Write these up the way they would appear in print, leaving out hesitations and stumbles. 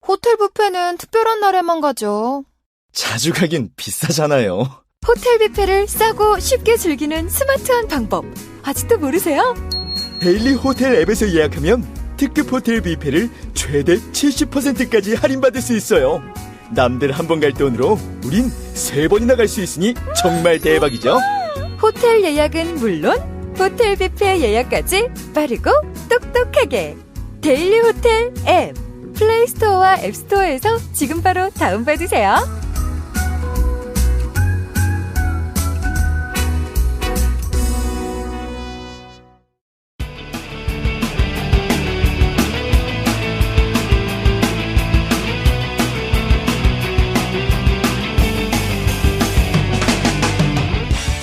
호텔 뷔페는 특별한 날에만 가죠. 자주 가긴 비싸잖아요. 호텔 뷔페를 싸고 쉽게 즐기는 스마트한 방법. 아직도 모르세요? 데일리 호텔 앱에서 예약하면 특급 호텔 뷔페를 최대 70%까지 할인받을 수 있어요. 남들 한 번 갈 돈으로 우린 3번이나 갈 수 있으니 정말 대박이죠? 호텔 예약은 물론 호텔 뷔페 예약까지 빠르고 똑똑하게. 데일리 호텔 앱. 플레이스토어와 앱스토어에서 지금 바로 다운받으세요.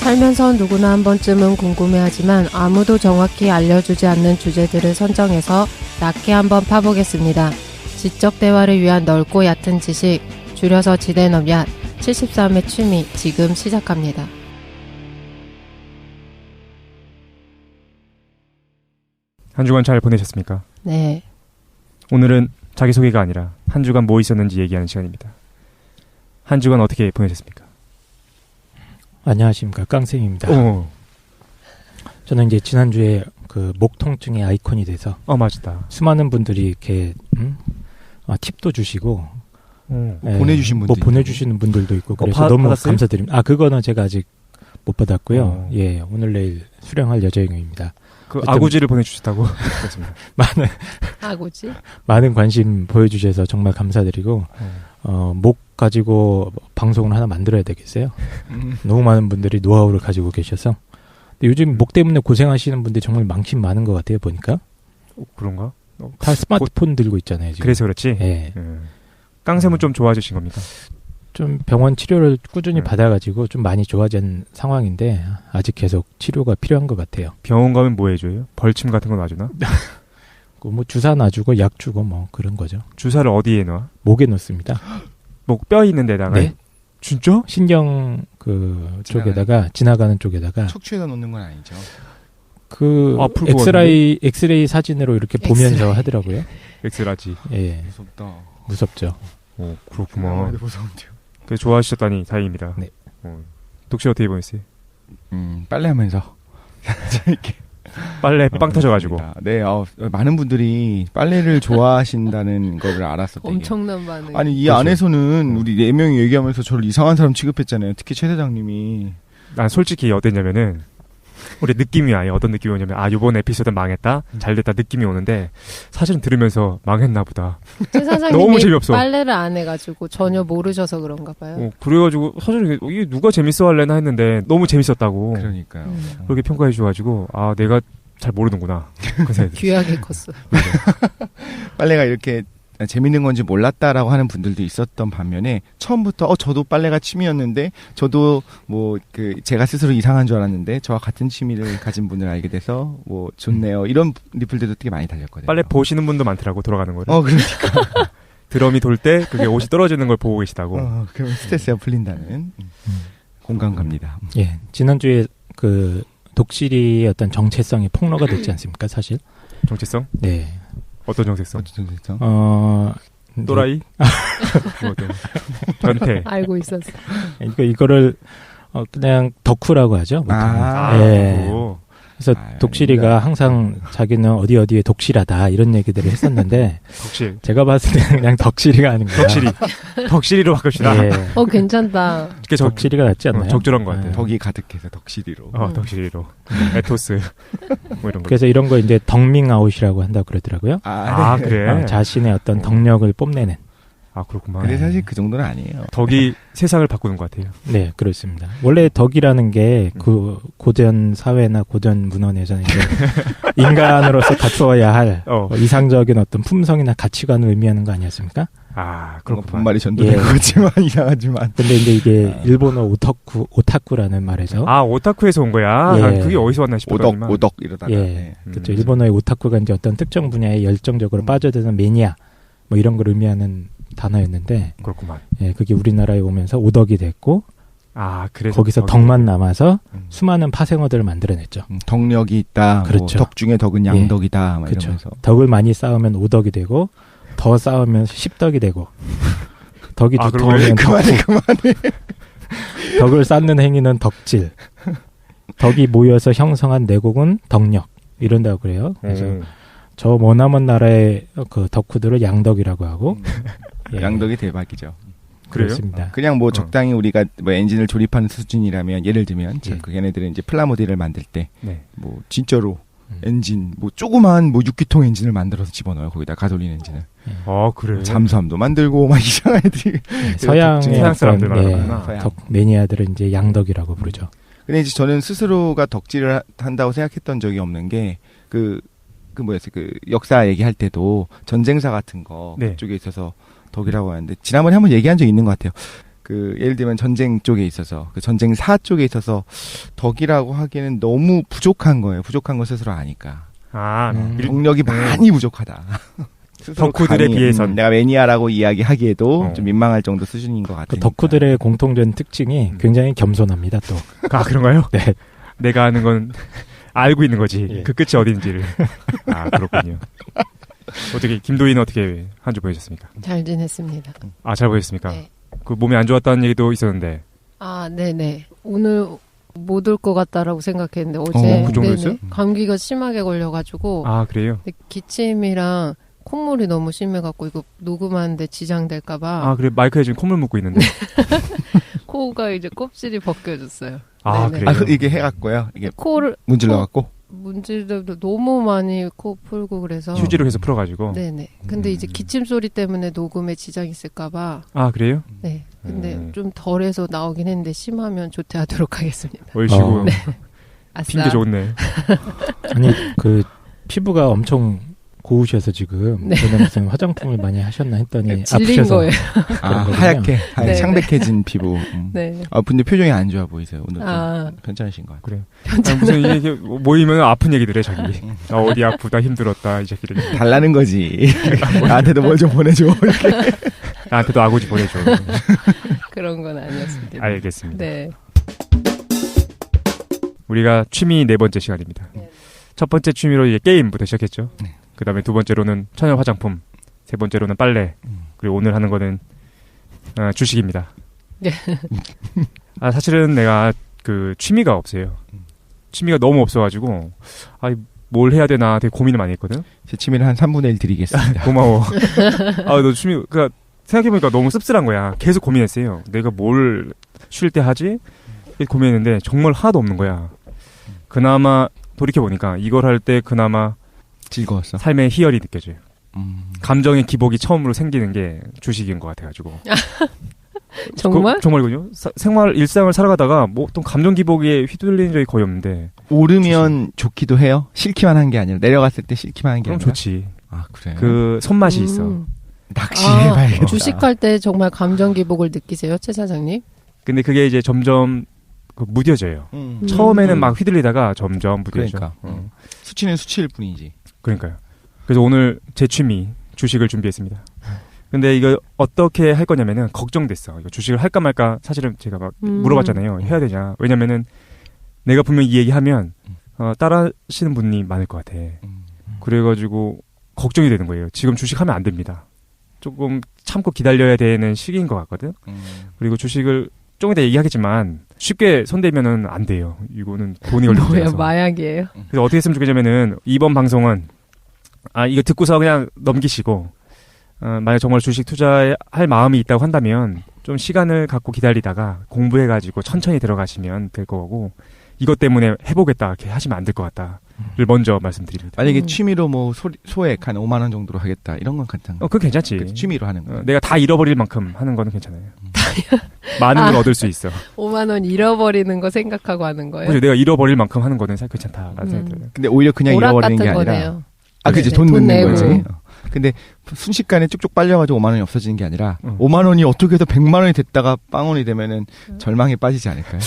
살면서 누구나 한 번쯤은 궁금해하지만 아무도 정확히 알려주지 않는 주제들을 선정해서 낮게 한번 파보겠습니다. 지적 대화를 위한 넓고 얕은 지식, 줄여서 지대넘얏 73의 취미 지금 시작합니다. 한 주간 잘 보내셨습니까? 네. 오늘은 자기소개가 아니라 한 주간 뭐 있었는지 얘기하는 시간입니다. 한 주간 어떻게 보내셨습니까? 안녕하십니까, 깡생입니다. 저는 이제 지난주에 그 목 통증의 아이콘이 돼서 맞다. 수많은 분들이 이렇게 팁도 주시고 보내주신 분들 보내주시는 분들도 있고 그래서 너무 받았어요? 감사드립니다. 그거는 제가 아직 못 받았고요. 예, 오늘 내일 수령할 예정입니다. 그 아구지를 보내주셨다고 그렇습니다. 많은 관심 보여주셔서 정말 감사드리고 목 가지고 방송을 하나 만들어야 되겠어요. 너무 많은 분들이 노하우를 가지고 계셔서. 근데 요즘 목 때문에 고생하시는 분들이 정말 많은 것 같아요, 보니까. 그런가? 다 스마트폰 들고 있잖아요, 지금. 그래서 그렇지? 예. 깡샘은 좀 좋아지신 겁니까? 좀 병원 치료를 꾸준히 받아가지고 좀 많이 좋아진 상황인데 아직 계속 치료가 필요한 것 같아요. 병원 가면 뭐 해줘요? 벌침 같은 거 놔주나? 뭐 주사 놔주고 약 주고 뭐 그런 거죠. 주사를 어디에 놔? 목에 놓습니다. 목 뼈 있는 데다가? 네. 진짜? 신경 쪽에다가 지나가는 쪽에다가. 척추에다 놓는 건 아니죠. 엑스레이 사진으로 이렇게 보면서 하더라고요. 엑스라지. 예. 무섭죠. 그렇구만. 무서운데요. 그래 좋아하셨다니 다행입니다. 네. 독실 어떻게 보냈어요? 빨래하면서 이렇게 빨래 빵 터져가지고. 네, 많은 분들이 빨래를 좋아하신다는 걸 알았었대요. 엄청난 반응. 아니 이 안에서는 우리 4명이 얘기하면서 저를 이상한 사람 취급했잖아요. 특히 최 대장님이. 난 솔직히 어땠냐면은 우리 느낌이 아예 어떤 느낌이 오냐면 요번 에피소드 망했다 잘됐다 느낌이 오는데 사실은 들으면서 망했나 보다. 너무 재미없어. 빨래를 안 해가지고 전혀 모르셔서 그런가 봐요. 그래가지고 사실 이게 누가 재밌어 할래나 했는데 너무 재밌었다고. 그러니까요. 그렇게 평가해 줘가지고 내가 잘 모르는구나. 귀하게 컸어. 빨래가 이렇게 재밌는 건지 몰랐다라고 하는 분들도 있었던 반면에 처음부터 저도 빨래가 취미였는데 저도 제가 스스로 이상한 줄 알았는데 저와 같은 취미를 가진 분을 알게 돼서 좋네요. 이런 리플들도 되게 많이 달렸거든요. 빨래 보시는 분도 많더라고 돌아가는 거를. 그러니까. 드럼이 돌 때 그게 옷이 떨어지는 걸 보고 계시다고. 그러면 스트레스가 풀린다는 공감 갑니다. 예, 지난주에 그 독실이의 어떤 정체성이 폭로가 됐지 않습니까, 사실? 정체성? 네. 어떤 정체성? 또라이? 변태. 알고 있었어. 이거를 그냥 덕후라고 하죠. 예. 그래서 독실이가 항상 자기는 어디에 독실하다 이런 얘기들을 했었는데 덕실. 제가 봤을 때는 그냥 덕실이가 아닌가. 덕실이로 바꿉시다. 예. 괜찮다. 덕실이가 낫지 않나요? 적절한 것 같아요. 덕이 가득해서 덕실이로. 덕실이로. 에토스. 뭐 이런 거. 그래서 이런 거 이제 덕밍아웃이라고 한다고 그러더라고요. 네. 그래. 자신의 어떤 덕력을 뽐내는. 그렇구만. 근데 사실 그 정도는 아니에요. 덕이 세상을 바꾸는 것 같아요. 네, 그렇습니다. 원래 덕이라는 게 그 고전 사회나 고전 문헌에서는 이제 인간으로서 갖추어야 할 이상적인 어떤 품성이나 가치관을 의미하는 거 아니었습니까? 그런 거 본말이 전도된 것 같지만 이상하지만. 근데 이제 이게 일본어 오타쿠라는 말에서. 오타쿠에서 온 거야. 예. 그게 어디서 왔나 싶더니만. 오덕 이러다가. 예, 그렇죠. 일본어의 오타쿠가 이제 어떤 특정 분야에 열정적으로 빠져드는 매니아 뭐 이런 걸 의미하는 단어였는데. 그렇구만. 예, 그게 우리나라에 오면서 오덕이 됐고. 그래서 거기서 덕만 남아서 수많은 파생어들을 만들어냈죠. 덕력이 있다. 그렇죠. 덕 중에 덕은 양덕이다. 그렇죠. 덕을 많이 쌓으면 오덕이 되고 더 쌓으면 십덕이 되고 덕이 아, 두터우면 그만해. 덕을 쌓는 행위는 덕질. 덕이 모여서 형성한 내곡은 덕력. 이런다고 그래요. 그래서 저 머나먼 나라의 그 덕후들을 양덕이라고 하고 예, 양덕이 대박이죠. 그래요? 그렇습니다. 그냥 뭐 적당히 우리가 뭐 엔진을 조립하는 수준이라면 예를 들면 예. 그 걔네들은 이제 플라모델을 만들 때 네. 뭐 진짜로 엔진 뭐 조그만 뭐 6기통 엔진을 만들어서 집어넣어요. 거기다 가솔린 엔진을. 그래. 잠수함도 만들고 막 이상한 애들이. 서양의 서양 사람들 어떤, 말하는구나. 서양. 덕 매니아들은 이제 양덕이라고 부르죠. 근데 이제 저는 스스로가 덕질을 한다고 생각했던 적이 없는 게 그 뭐였어요? 그 역사 얘기할 때도 전쟁사 같은 거 네. 그쪽에 있어서 덕이라고 하는데 지난번에 한번 얘기한 적 있는 것 같아요. 그 예를 들면 전쟁 쪽에 있어서 그 전쟁사 쪽에 있어서 덕이라고 하기에는 너무 부족한 거예요. 부족한 걸 스스로 아니까. 경력이 많이 부족하다. 덕후들에 비해선. 내가 매니아라고 이야기하기에도 어. 좀 민망할 정도 수준인 것 같아요. 그 덕후들의 공통된 특징이 굉장히 겸손합니다. 또 그런가요? 네. 내가 아는 건 알고 있는 거지. 예. 그 끝이 어딘지를. 그렇군요. 어떻게 김도희는 어떻게 한 주 보내셨습니까? 잘 지냈습니다. 잘 보셨습니까? 네. 그 몸이 안 좋았다는 얘기도 있었는데. 네네. 오늘 못 올 것 같다라고 생각했는데 어제 그 정도였어요? 네네. 감기가 심하게 걸려가지고 그래요? 근데 기침이랑 콧물이 너무 심해갖고 이거 녹음하는데 지장될까봐 그래 마이크에 지금 콧물 묻고 있는데. 코가 이제 껍질이 벗겨졌어요. 그래요? 이게 해갖고요. 이게 코를 문질러갖고. 문질도 너무 많이 코 풀고 그래서 휴지로 계속 풀어가지고. 네네. 근데 이제 기침 소리 때문에 녹음에 지장 있을까봐. 그래요? 네. 근데 좀 덜해서 나오긴 했는데 심하면 조퇴하도록 하겠습니다. 얼씨구. 네. 아싸. 핑계 좋네. 아니 그 피부가 엄청 고우셔서 지금 저는 무슨 화장품을 많이 하셨나 했더니 질린 아프셔서 거예요. 하얗게 네, 창백해진 피부. 네. 근데 표정이 안 좋아 보이세요. 오늘 좀 아. 괜찮으신 것 같아요. 그래요. 무슨 이게 모이면 아픈 얘기들 해 자기. 어디 아프다 힘들었다 이 새끼들. 달라는 거지. 나한테도 뭘 좀 보내줘. 이렇게. 나한테도 아구지 보내줘. 그런 건 아니었습니다. 알겠습니다. 네. 우리가 취미 4번째 시간입니다. 네. 첫 번째 취미로 이제 게임부터 시작했죠. 네. 그 다음에 두 번째로는 천연 화장품, 세 번째로는 빨래, 그리고 오늘 하는 거는 주식입니다. 네. 사실은 내가 그 취미가 없어요. 취미가 너무 없어가지고 뭘 해야 되나 되게 고민을 많이 했거든. 제 취미를 한 3분의 1 드리겠습니다. 고마워. 너 취미 생각해보니까 너무 씁쓸한 거야. 계속 고민했어요. 내가 뭘 쉴 때 하지? 이렇게 고민했는데 정말 하나도 없는 거야. 그나마 돌이켜보니까 이걸 할 때 그나마 즐거웠어. 삶의 희열이 느껴져요. 감정의 기복이 처음으로 생기는 게 주식인 것 같아가지고. 정말? 정말군요. 일상을 살아가다가 뭐 어떤 감정 기복에 휘둘리는 적이 거의 없는데. 오르면 좋기도 해요? 싫기만 한 게 아니라 내려갔을 때 싫기만 한 게 그럼 아니라. 좋지. 그래. 그 손맛이 있어. 낚시해봐야겠다. 주식할 때 정말 감정 기복을 느끼세요, 최 사장님? 근데 그게 이제 점점 무뎌져요. 처음에는 막 휘둘리다가 점점 무뎌져. 그러니까. 수치는 수치일 뿐이지. 그러니까요. 그래서 오늘 제 취미 주식을 준비했습니다. 근데 이거 어떻게 할 거냐면은 걱정됐어. 이거 주식을 할까 말까 사실은 제가 막 물어봤잖아요. 해야 되냐. 왜냐면은 내가 분명 이 얘기하면 따라 하시는 분이 많을 것 같아. 그래가지고 걱정이 되는 거예요. 지금 주식하면 안 됩니다. 조금 참고 기다려야 되는 시기인 것 같거든. 그리고 주식을 조금 이따 얘기하겠지만 쉽게 손대면은 안 돼요. 이거는 돈이 걸리는 뭐야, 거라서. 마약이에요? 그래서 어떻게 했으면 좋겠냐면은 이번 방송은 이거 듣고서 그냥 넘기시고 만약 정말 주식 투자할 마음이 있다고 한다면 좀 시간을 갖고 기다리다가 공부해가지고 천천히 들어가시면 될 거고 이것 때문에 해보겠다 이렇게 하시면 안 될 것 같다를 먼저 말씀드립니다. 만약에 취미로 뭐 소액 한 5만 원 정도로 하겠다 이런 건 괜찮아. 그거 괜찮지. 그치, 취미로 하는 거. 내가 다 잃어버릴 만큼 하는 거는 괜찮아요. 많은 걸 얻을 수 있어. 5만 원 잃어버리는 거 생각하고 하는 거예요? 그죠? 내가 잃어버릴 만큼 하는 거는 괜찮다라는 생각이 들어요. 근데 오히려 그냥 오락 잃어버리는 같은 게 아니라. 거네요. 그치. 네, 돈 넣는 내고. 거지. 근데 순식간에 쭉쭉 빨려가지고 5만 원이 없어지는 게 아니라 5만 원이 어떻게 해서 100만 원이 됐다가 빵원이 되면은 절망에 빠지지 않을까요?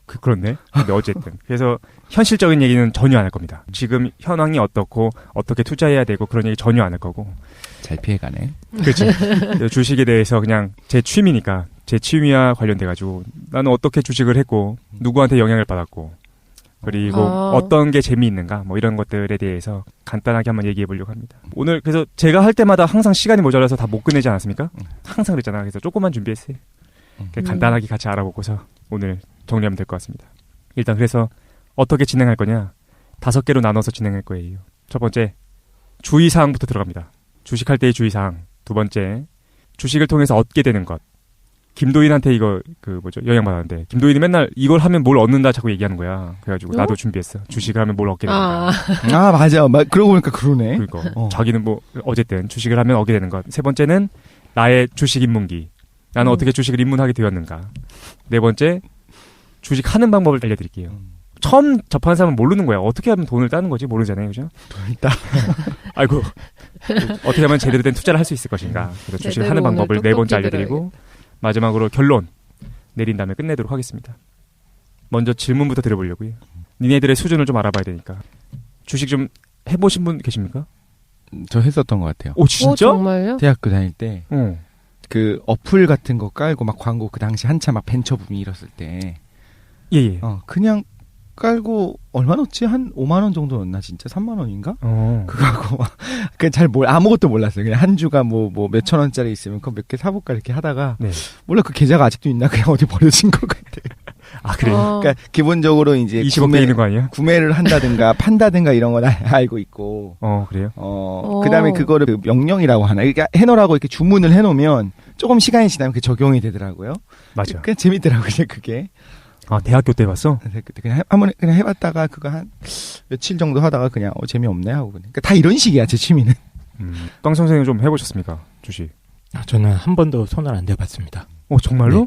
그렇네. 근데 어쨌든. 그래서 현실적인 얘기는 전혀 안 할 겁니다. 지금 현황이 어떻고 어떻게 투자해야 되고 그런 얘기 전혀 안 할 거고. 잘 피해가네. 그렇지. 주식에 대해서 그냥 제 취미니까 제 취미와 관련돼가지고 나는 어떻게 주식을 했고 누구한테 영향을 받았고 그리고 어떤 게 재미있는가 뭐 이런 것들에 대해서 간단하게 한번 얘기해 보려고 합니다. 오늘 그래서 제가 할 때마다 항상 시간이 모자라서 다 못 끝내지 않았습니까? 항상 그랬잖아. 그래서 조금만 준비했어요. 간단하게 같이 알아보고서 오늘 정리하면 될 것 같습니다. 일단 그래서 어떻게 진행할 거냐? 5개로 나눠서 진행할 거예요. 첫 번째, 주의사항부터 들어갑니다. 주식할 때의 주의사항. 두 번째, 주식을 통해서 얻게 되는 것. 김도인한테 이거 영향받았는데 김도인이 맨날 이걸 하면 뭘 얻는다 자꾸 얘기하는 거야. 그래가지고 나도 준비했어. 주식을 하면 뭘 얻게 된다. 맞아. 그러고 보니까 그러네. 그러니까 자기는 뭐 어쨌든 주식을 하면 얻게 되는 것. 세 번째는 나의 주식 입문기. 나는 어떻게 주식을 입문하게 되었는가. 네 번째, 주식하는 방법을 알려드릴게요. 처음 접하는 사람은 모르는 거야. 어떻게 하면 돈을 따는 거지 모르잖아요, 그죠? 돈을 따. 아이고 어떻게 하면 제대로 된 투자를 할 수 있을 것인가. 그래서 주식을 하는 방법을 네 번째 알려드리고 마지막으로 결론 내린 다음에 끝내도록 하겠습니다. 먼저 질문부터 드려보려고요. 니네들의 수준을 좀 알아봐야 되니까. 주식 좀 해보신 분 계십니까? 저 했었던 것 같아요. 오 진짜? 정말요? 대학교 다닐 때. 그 어플 같은 거 깔고 막 광고 그 당시 한참 막 벤처 붐이 일었을 때. 예. 그냥 깔고 얼마 넣었지? 한 5만 원 정도 넣었나 진짜? 3만 원인가? 그거 하고 막 그냥 아무것도 몰랐어요. 그냥 한 주가 뭐 몇천 원짜리 있으면 그거 몇 개 사볼까 이렇게 하다가 네. 몰라 그 계좌가 아직도 있나 그냥 어디 버려진 것 같아. 아 그래요? 그러니까 기본적으로 이제 20억 있는 거 아니야? 구매를 한다든가 판다든가 이런 건 알고 있고. 그래요? 그다음에 그거를 그 명령이라고 하나. 그러니까 해놓으라고 이렇게 주문을 해놓으면 조금 시간이 지나면 그게 적용이 되더라고요. 맞아. 그냥 재밌더라고요, 그게. 대학교 때 봤어? 그때 그냥 한번 그냥 해봤다가 그거 한 며칠 정도 하다가 그냥 재미없네 하고 그러니까 다 이런 식이야 제 취미는. 빵 선생님 좀 해보셨습니까 주식? 저는 한 번도 손을 안 대봤습니다. 정말로? 네.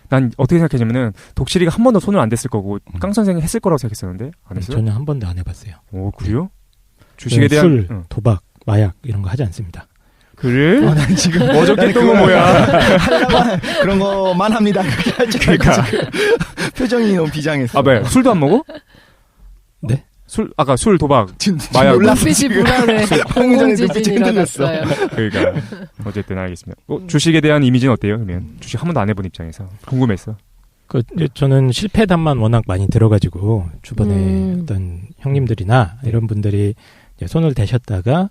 난 어떻게 생각했냐면은 독실이가 한 번도 손을 안 댔을 거고 깡 선생이 했을 거라고 생각했었는데 안 했어요? 저는 한 번도 안 해봤어요. 오 그래요? 주식에 대한 술, 도박, 마약 이런 거 하지 않습니다. 그래? 난 지금 어저께 했던 거 뭐야? 하려면 그런 거만 합니다. 그렇게 할지 그러니까. 표정이 너무 비장했어. 왜? 술도 안 먹어? 네? 아까 술, 도박, 마약. 눈빛이 불안해. 공공지진이라졌어요. 그러니까 어쨌든 알겠습니다. 주식에 대한 이미지는 어때요? 그러면 주식 한 번도 안 해본 입장에서 궁금했어. 저는 실패담만 워낙 많이 들어가지고 주변에 어떤 형님들이나 이런 분들이 이제 손을 대셨다가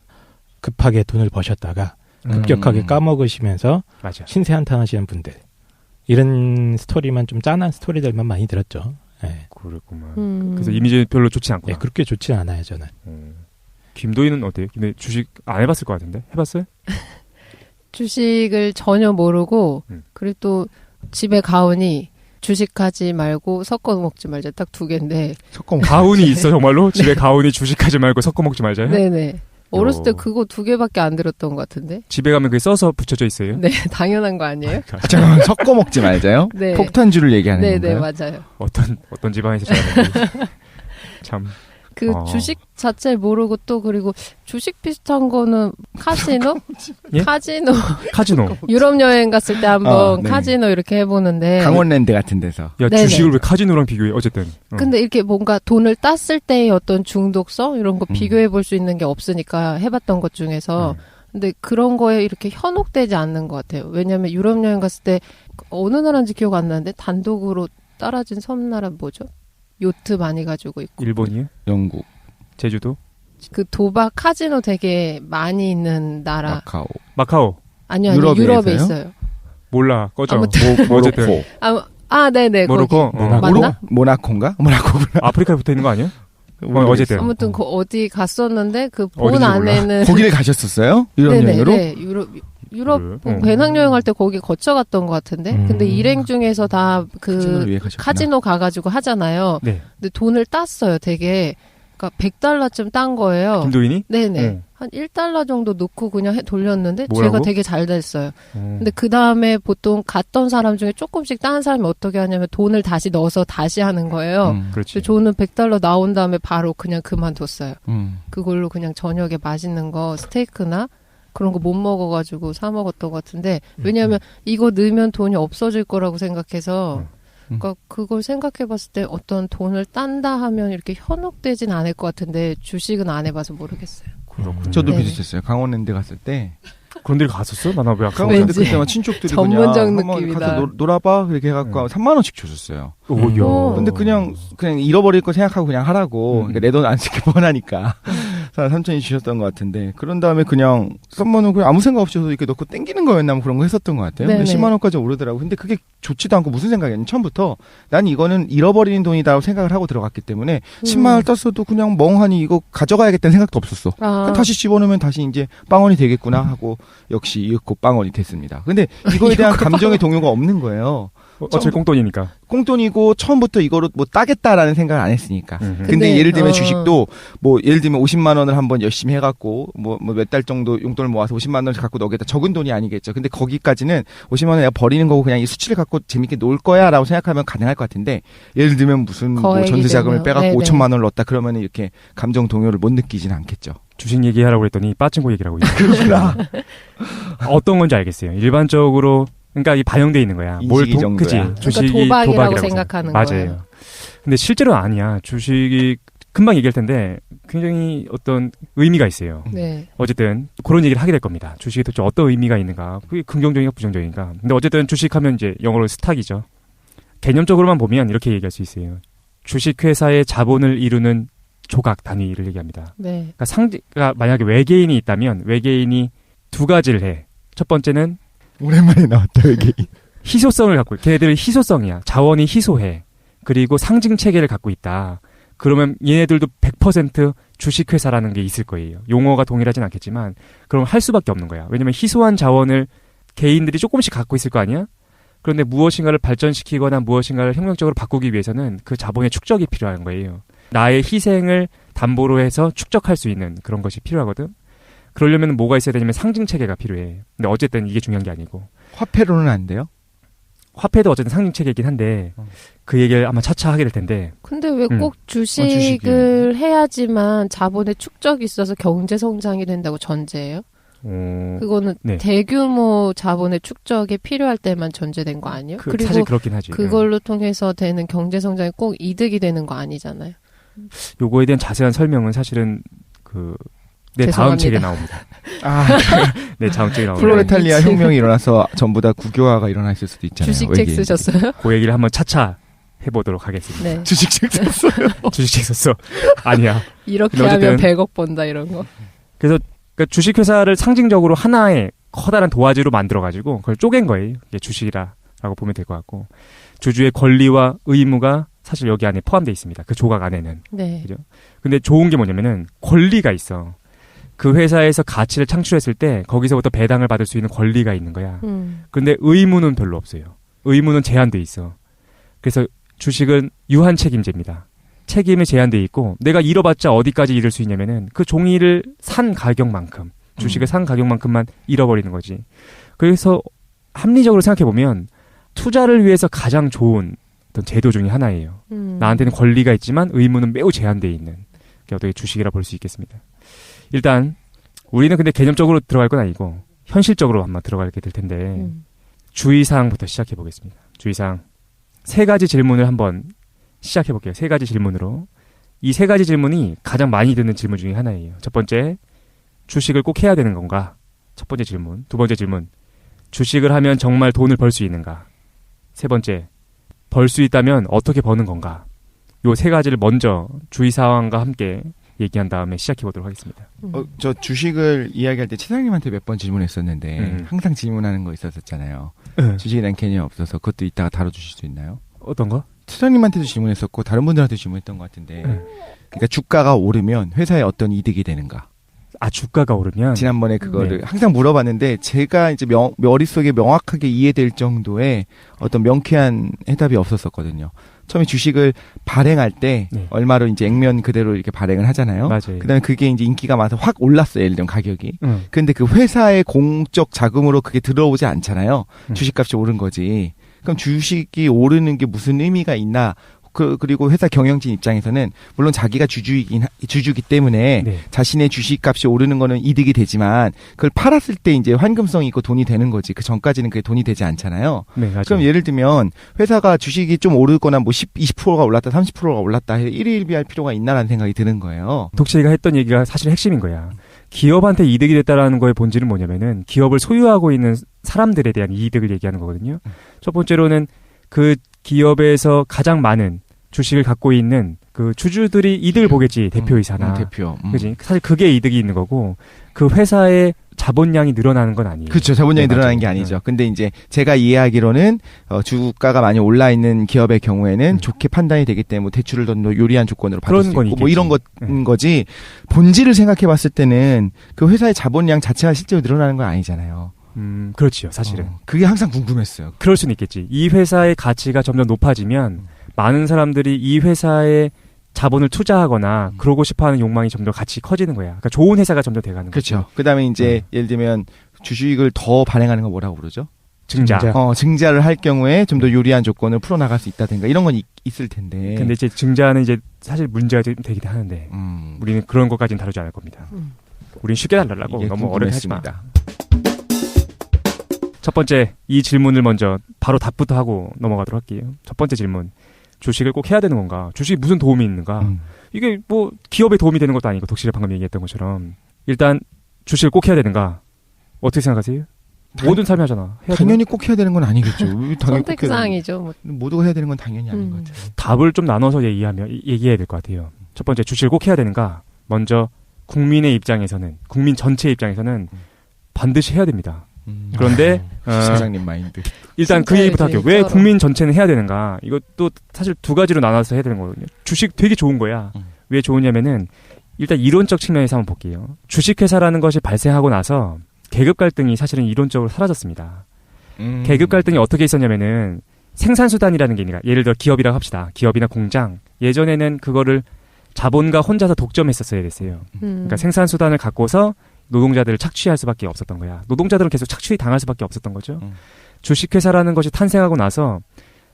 급하게 돈을 버셨다가 급격하게 까먹으시면서 맞아. 신세 한탄하시는 분들 이런 스토리만 좀 짠한 스토리들만 많이 들었죠. 네. 그렇구만. 그래서 이미지 별로 좋지 않구나. 네, 그렇게 좋지는 않아요 저는. 김도희는 어때요? 근데 주식 안 해봤을 것 같은데 해봤어요? 주식을 전혀 모르고 그리고 또 집에 가오니 주식하지 말고 섞어 먹지 말자 딱 2개인데. 가훈이 있어 정말로? 집에 가훈이 주식하지 말고 섞어 먹지 말자요? 네네. 어렸을 때 그거 2개밖에 안 들었던 것 같은데. 집에 가면 그게 써서 붙여져 있어요? 네, 당연한 거 아니에요? 잠깐만 섞어 먹지 말자요? 네. 폭탄주를 얘기하는 건가요? 네, 맞아요. 어떤 지방에서 잘하는지 참. 주식 자체 모르고 또 그리고 주식 비슷한 거는 카지노? 예? 카지노. 유럽 여행 갔을 때 한번 네. 카지노 이렇게 해보는데. 강원랜드 같은 데서. 야, 네네. 주식을 왜 카지노랑 비교해? 어쨌든. 근데 이렇게 뭔가 돈을 땄을 때의 어떤 중독성? 이런 거 비교해 볼 수 있는 게 없으니까 해봤던 것 중에서. 근데 그런 거에 이렇게 현혹되지 않는 것 같아요. 왜냐면 유럽 여행 갔을 때 어느 나라인지 기억 안 나는데 단독으로 따라진 섬나라 뭐죠? 요트 많이 가지고 있고. 일본이요? 영국. 제주도? 그 도박 카지노 되게 많이 있는 나라. 마카오. 아니요, 유럽에 있어요. 몰라, 꺼져. 아무튼. 어쨌든. 네네. 모로코? 맞나? 모나코인가? 모나코구나. 아프리카에 붙어 있는 거 아니에요? 어쨌든. 아무튼 어디 갔었는데 그 본 안에는. 거기를 가셨었어요? 유럽 여행으로? 네, 유럽 배낭여행할 때 거기 거쳐갔던 것 같은데. 근데 일행 중에서 다 카지노 가가지고 하잖아요. 네. 근데 돈을 땄어요, 되게. 그러니까 $100쯤 딴 거예요. 김도인이? 네네. 한 $1 정도 넣고 그냥 돌렸는데 뭐라고? 제가 되게 잘 됐어요. 근데 그 다음에 보통 갔던 사람 중에 조금씩 딴 사람이 어떻게 하냐면 돈을 다시 넣어서 다시 하는 거예요. 그렇지. 저는 $100 나온 다음에 바로 그냥 그만뒀어요. 그걸로 그냥 저녁에 맛있는 거 스테이크나 그런 거 못 먹어가지고 사 먹었던 것 같은데 왜냐하면 이거 넣으면 돈이 없어질 거라고 생각해서 그러니까 그걸 생각해봤을 때 어떤 돈을 딴다 하면 이렇게 현혹되진 않을 것 같은데 주식은 안 해봐서 모르겠어요. 그렇군요. 저도 네. 비슷했어요. 강원랜드 갔을 때 그런 데를 갔었어? 나왜 아까 그런데 왠지 그때 막 친척들이 전문적 그냥 한번 느낌이다. 가서 놀아봐 그렇게 해갖고 3만 원씩 줘줬어요. 오야. 근데 그냥 잃어버릴 거 생각하고 그냥 하라고. 그러니까 내 돈 안 쓰기 뻔하니까. 3천이 주셨던 것 같은데. 그런 다음에 그냥 3만 원 그냥 아무 생각 없이 이렇게 넣고 땡기는 거였나 뭐 그런 거 했었던 것 같아요. 근데 네네. 10만 원까지 오르더라고. 근데 그게 좋지도 않고 무슨 생각이었냐면 처음부터 난 이거는 잃어버리는 돈이다라고 생각을 하고 들어갔기 때문에 10만 원을 땄어도 그냥 멍하니 이거 가져가야겠다는 생각도 없었어. 그냥 다시 집어넣으면 다시 이제 빵원이 되겠구나 하고 역시 이윽고 빵원이 됐습니다. 근데 이거에 대한 감정의 동요가 없는 거예요. 어차피 꽁돈이니까. 꽁돈이고 처음부터 이거로 뭐 따겠다라는 생각을 안 했으니까. 근데 근데 예를 들면 주식도 뭐 예를 들면 50만 원을 한번 열심히 해갖고 뭐 몇 달 정도 용돈을 모아서 50만 원을 갖고 넣겠다. 적은 돈이 아니겠죠. 근데 거기까지는 50만 원 내가 버리는 거고 그냥 이 수치를 갖고 재밌게 놀 거야라고 생각하면 가능할 것 같은데 예를 들면 무슨 뭐 거액이 전세자금을 되면. 빼갖고 네네. 5천만 원을 넣었다 그러면 이렇게 감정 동요를 못 느끼지는 않겠죠. 주식 얘기하라고 했더니 빠친코 얘기를 하고 있어요. 어떤 건지 알겠어요. 일반적으로 그러니까 이 반영돼 있는 거야. 인식이 정도야. 그치? 그러니까 주식이 도박이라고 생각- 생각하는 맞아요. 거예요. 근데 실제로는 아니야. 주식이 금방 얘기할 텐데 굉장히 어떤 의미가 있어요. 네. 어쨌든 그런 얘기를 하게 될 겁니다. 주식이 도대체 어떤 의미가 있는가? 그게 긍정적인가 부정적인가? 근데 어쨌든 주식하면 이제 영어로 스탁이죠. 개념적으로만 보면 이렇게 얘기할 수 있어요. 주식회사의 자본을 이루는 조각 단위를 얘기합니다. 네. 그러니까 만약에 외계인이 있다면 외계인이 두 가지를 해. 첫 번째는 오랜만에 나왔다 여기. 희소성을 갖고 걔네들은 희소성이야. 자원이 희소해. 그리고 상징 체계를 갖고 있다. 그러면 얘네들도 100% 주식회사라는 게 있을 거예요. 용어가 동일하진 않겠지만 그럼 할 수밖에 없는 거야. 왜냐면 희소한 자원을 개인들이 조금씩 갖고 있을 거 아니야? 그런데 무엇인가를 발전시키거나 무엇인가를 혁명적으로 바꾸기 위해서는 그 자본의 축적이 필요한 거예요. 나의 희생을 담보로 해서 축적할 수 있는 그런 것이 필요하거든. 그러려면 뭐가 있어야 되냐면 상징 체계가 필요해. 근데 어쨌든 이게 중요한 게 아니고 화폐로는 안 돼요? 화폐도 어쨌든 상징 체계이긴 한데 그 얘기를 아마 차차 하게 될 텐데 근데 왜 꼭 주식을 주식이요. 해야지만 자본의 축적이 있어서 경제 성장이 된다고 전제예요? 그거는 네. 대규모 자본의 축적이 필요할 때만 전제된 거 아니에요? 그리고 사실 그렇긴 하지. 그걸로 통해서 되는 경제 성장이 꼭 이득이 되는 거 아니잖아요. 요거에 대한 자세한 설명은 사실은 내 다음 죄송합니다. 책에 나옵니다. 아, 내 다음 책에 나옵니다. 플로레탈리아 미친. 혁명이 일어나서 전부 다 국교화가 일어날 수도 있잖아요. 주식책 외계인. 쓰셨어요? 그 얘기를 한번 차차 해보도록 하겠습니다. 네. 주식책 썼어요. 주식책 썼어. 아니야. 이렇게 근데 하면 어쨌든 100억 번다 이런 거. 그래서 그러니까 주식회사를 상징적으로 하나의 커다란 도화지로 만들어가지고 그걸 쪼갠 거예요. 이게 주식이라고 보면 될 것 같고 주주의 권리와 의무가 사실 여기 안에 포함되어 있습니다. 그 조각 안에는. 네. 그죠? 근데 좋은 게 뭐냐면은 권리가 있어. 그 회사에서 가치를 창출했을 때 거기서부터 배당을 받을 수 있는 권리가 있는 거야. 근데 의무는 별로 없어요. 의무는 제한돼 있어. 그래서 주식은 유한 책임제입니다. 책임이 제한돼 있고 내가 잃어봤자 어디까지 잃을 수 있냐면은 그 종이를 산 가격만큼 주식을 산 가격만큼만 잃어버리는 거지. 그래서 합리적으로 생각해 보면 투자를 위해서 가장 좋은 어떤 제도 중에 하나예요. 나한테는 권리가 있지만 의무는 매우 제한돼 있는 게 어떻게 주식이라 볼 수 있겠습니다. 일단 우리는 근데 개념적으로 들어갈 건 아니고 현실적으로 한번 들어가게 될 텐데 주의사항부터 시작해 보겠습니다. 주의사항 3가지 질문을 한번 시작해 볼게요. 3가지 질문으로. 이 3가지 질문이 가장 많이 듣는 질문 중에 하나예요. 첫 번째, 주식을 꼭 해야 되는 건가? 첫 번째 질문. 두 번째 질문, 주식을 하면 정말 돈을 벌 수 있는가? 세 번째, 벌 수 있다면 어떻게 버는 건가? 요 3가지를 먼저 주의사항과 함께 얘기한 다음에 시작해 보도록 하겠습니다. 저 주식을 이야기할 때 차장님한테 몇 번 질문했었는데 항상 질문하는 거 있었잖아요. 주식에 대한 개념이 없어서 그것도 이따가 다뤄주실 수 있나요? 어떤 거? 차장님한테도 질문했었고 다른 분들한테도 질문했던 것 같은데 그러니까 주가가 오르면 회사에 어떤 이득이 되는가? 아, 주가가 오르면? 지난번에 그거를 네. 항상 물어봤는데 제가 이제 머릿속에 명확하게 이해될 정도의 어떤 명쾌한 해답이 없었었거든요. 처음에 주식을 발행할 때 네. 얼마로 이제 액면 그대로 이렇게 발행을 하잖아요. 맞아요. 그다음에 그게 이제 인기가 많아서 확 올랐어요. 예를 들면 가격이. 응. 근데 그 회사의 공적 자금으로 그게 들어오지 않잖아요. 주식값이 오른 거지. 그럼 주식이 오르는 게 무슨 의미가 있나? 그리고 회사 경영진 입장에서는 물론 자기가 주주기 때문에 네. 자신의 주식값이 오르는 거는 이득이 되지만 그걸 팔았을 때 이제 환금성이 있고 돈이 되는 거지. 그 전까지는 그게 돈이 되지 않잖아요. 네, 맞아요. 그럼 예를 들면 회사가 주식이 좀 오르거나 뭐 20%가 올랐다, 30%가 올랐다 해 1일1비할 필요가 있나라는 생각이 드는 거예요. 독실이가 했던 얘기가 사실 핵심인 거야. 기업한테 이득이 됐다라는 거의 본질은 뭐냐면은 기업을 소유하고 있는 사람들에 대한 이득을 얘기하는 거거든요. 첫 번째로는 그 기업에서 가장 많은 주식을 갖고 있는 그 주주들이 이득을 보겠지, 대표이사나. 대표. 그지? 사실 그게 이득이 있는 거고, 그 회사의 자본량이 늘어나는 건 아니에요. 그렇죠. 자본량이 네, 늘어나는 맞아요. 게 아니죠. 근데 이제 제가 이해하기로는 주가가 많이 올라 있는 기업의 경우에는 좋게 판단이 되기 때문에 대출을 더 유리한 조건으로 받을 그런 수 건 있고 뭐 있겠지. 이런 거지. 본질을 생각해 봤을 때는 그 회사의 자본량 자체가 실제로 늘어나는 건 아니잖아요. 그렇지요, 사실은. 그게 항상 궁금했어요. 그럴 수는 있겠지. 이 회사의 가치가 점점 높아지면 많은 사람들이 이 회사에 자본을 투자하거나 그러고 싶어하는 욕망이 점점 같이 커지는 거야. 그러니까 좋은 회사가 점점 돼가는 거죠. 그렇죠. 그다음에 이제 예를 들면 주식을 더 발행하는 거 뭐라고 그러죠? 증자. 증자를 할 경우에 좀 더 유리한 조건을 풀어나갈 수 있다든가 이런 건 있을 텐데. 근데 이제 증자는 이제 사실 문제가 좀 되긴 하는데 우리는 그런 것까지는 다루지 않을 겁니다. 우리는 쉽게 다루려고 너무 어렵게 하지 마. 첫 번째 이 질문을 먼저 바로 답부터 하고 넘어가도록 할게요. 첫 번째 질문. 주식을 꼭 해야 되는 건가? 주식이 무슨 도움이 있는가? 이게 뭐 기업에 도움이 되는 것도 아니고 독실이 방금 얘기했던 것처럼 일단 주식을 꼭 해야 되는가? 어떻게 생각하세요? 모든 삶이 하잖아. 당연히 꼭 해야 되는 건 아니겠죠. 당연히 꼭 해야 선택사항이죠. 뭐. 모두가 해야 되는 건 당연히 아닌 것 같아요. 답을 좀 나눠서 얘기해야 될 것 같아요. 첫 번째 주식을 꼭 해야 되는가? 먼저 국민의 입장에서는 국민 전체 입장에서는 반드시 해야 됩니다. 그런데 사장님 마인드. 일단 그 얘기부터 할게요. 왜 국민 전체는 해야 되는가? 이것도 사실 두 가지로 나눠서 해야 되는 거거든요. 주식 되게 좋은 거야. 왜 좋으냐면은 일단 이론적 측면에서 한번 볼게요. 주식회사라는 것이 발생하고 나서 계급 갈등이 사실은 이론적으로 사라졌습니다. 계급 갈등이 어떻게 있었냐면은 생산수단이라는 게 있니까 예를 들어 기업이라고 합시다. 기업이나 공장. 예전에는 그거를 자본가 혼자서 독점했었어야 됐어요. 그러니까 생산수단을 갖고서 노동자들을 착취할 수밖에 없었던 거야. 노동자들은 계속 착취 당할 수밖에 없었던 거죠. 주식회사라는 것이 탄생하고 나서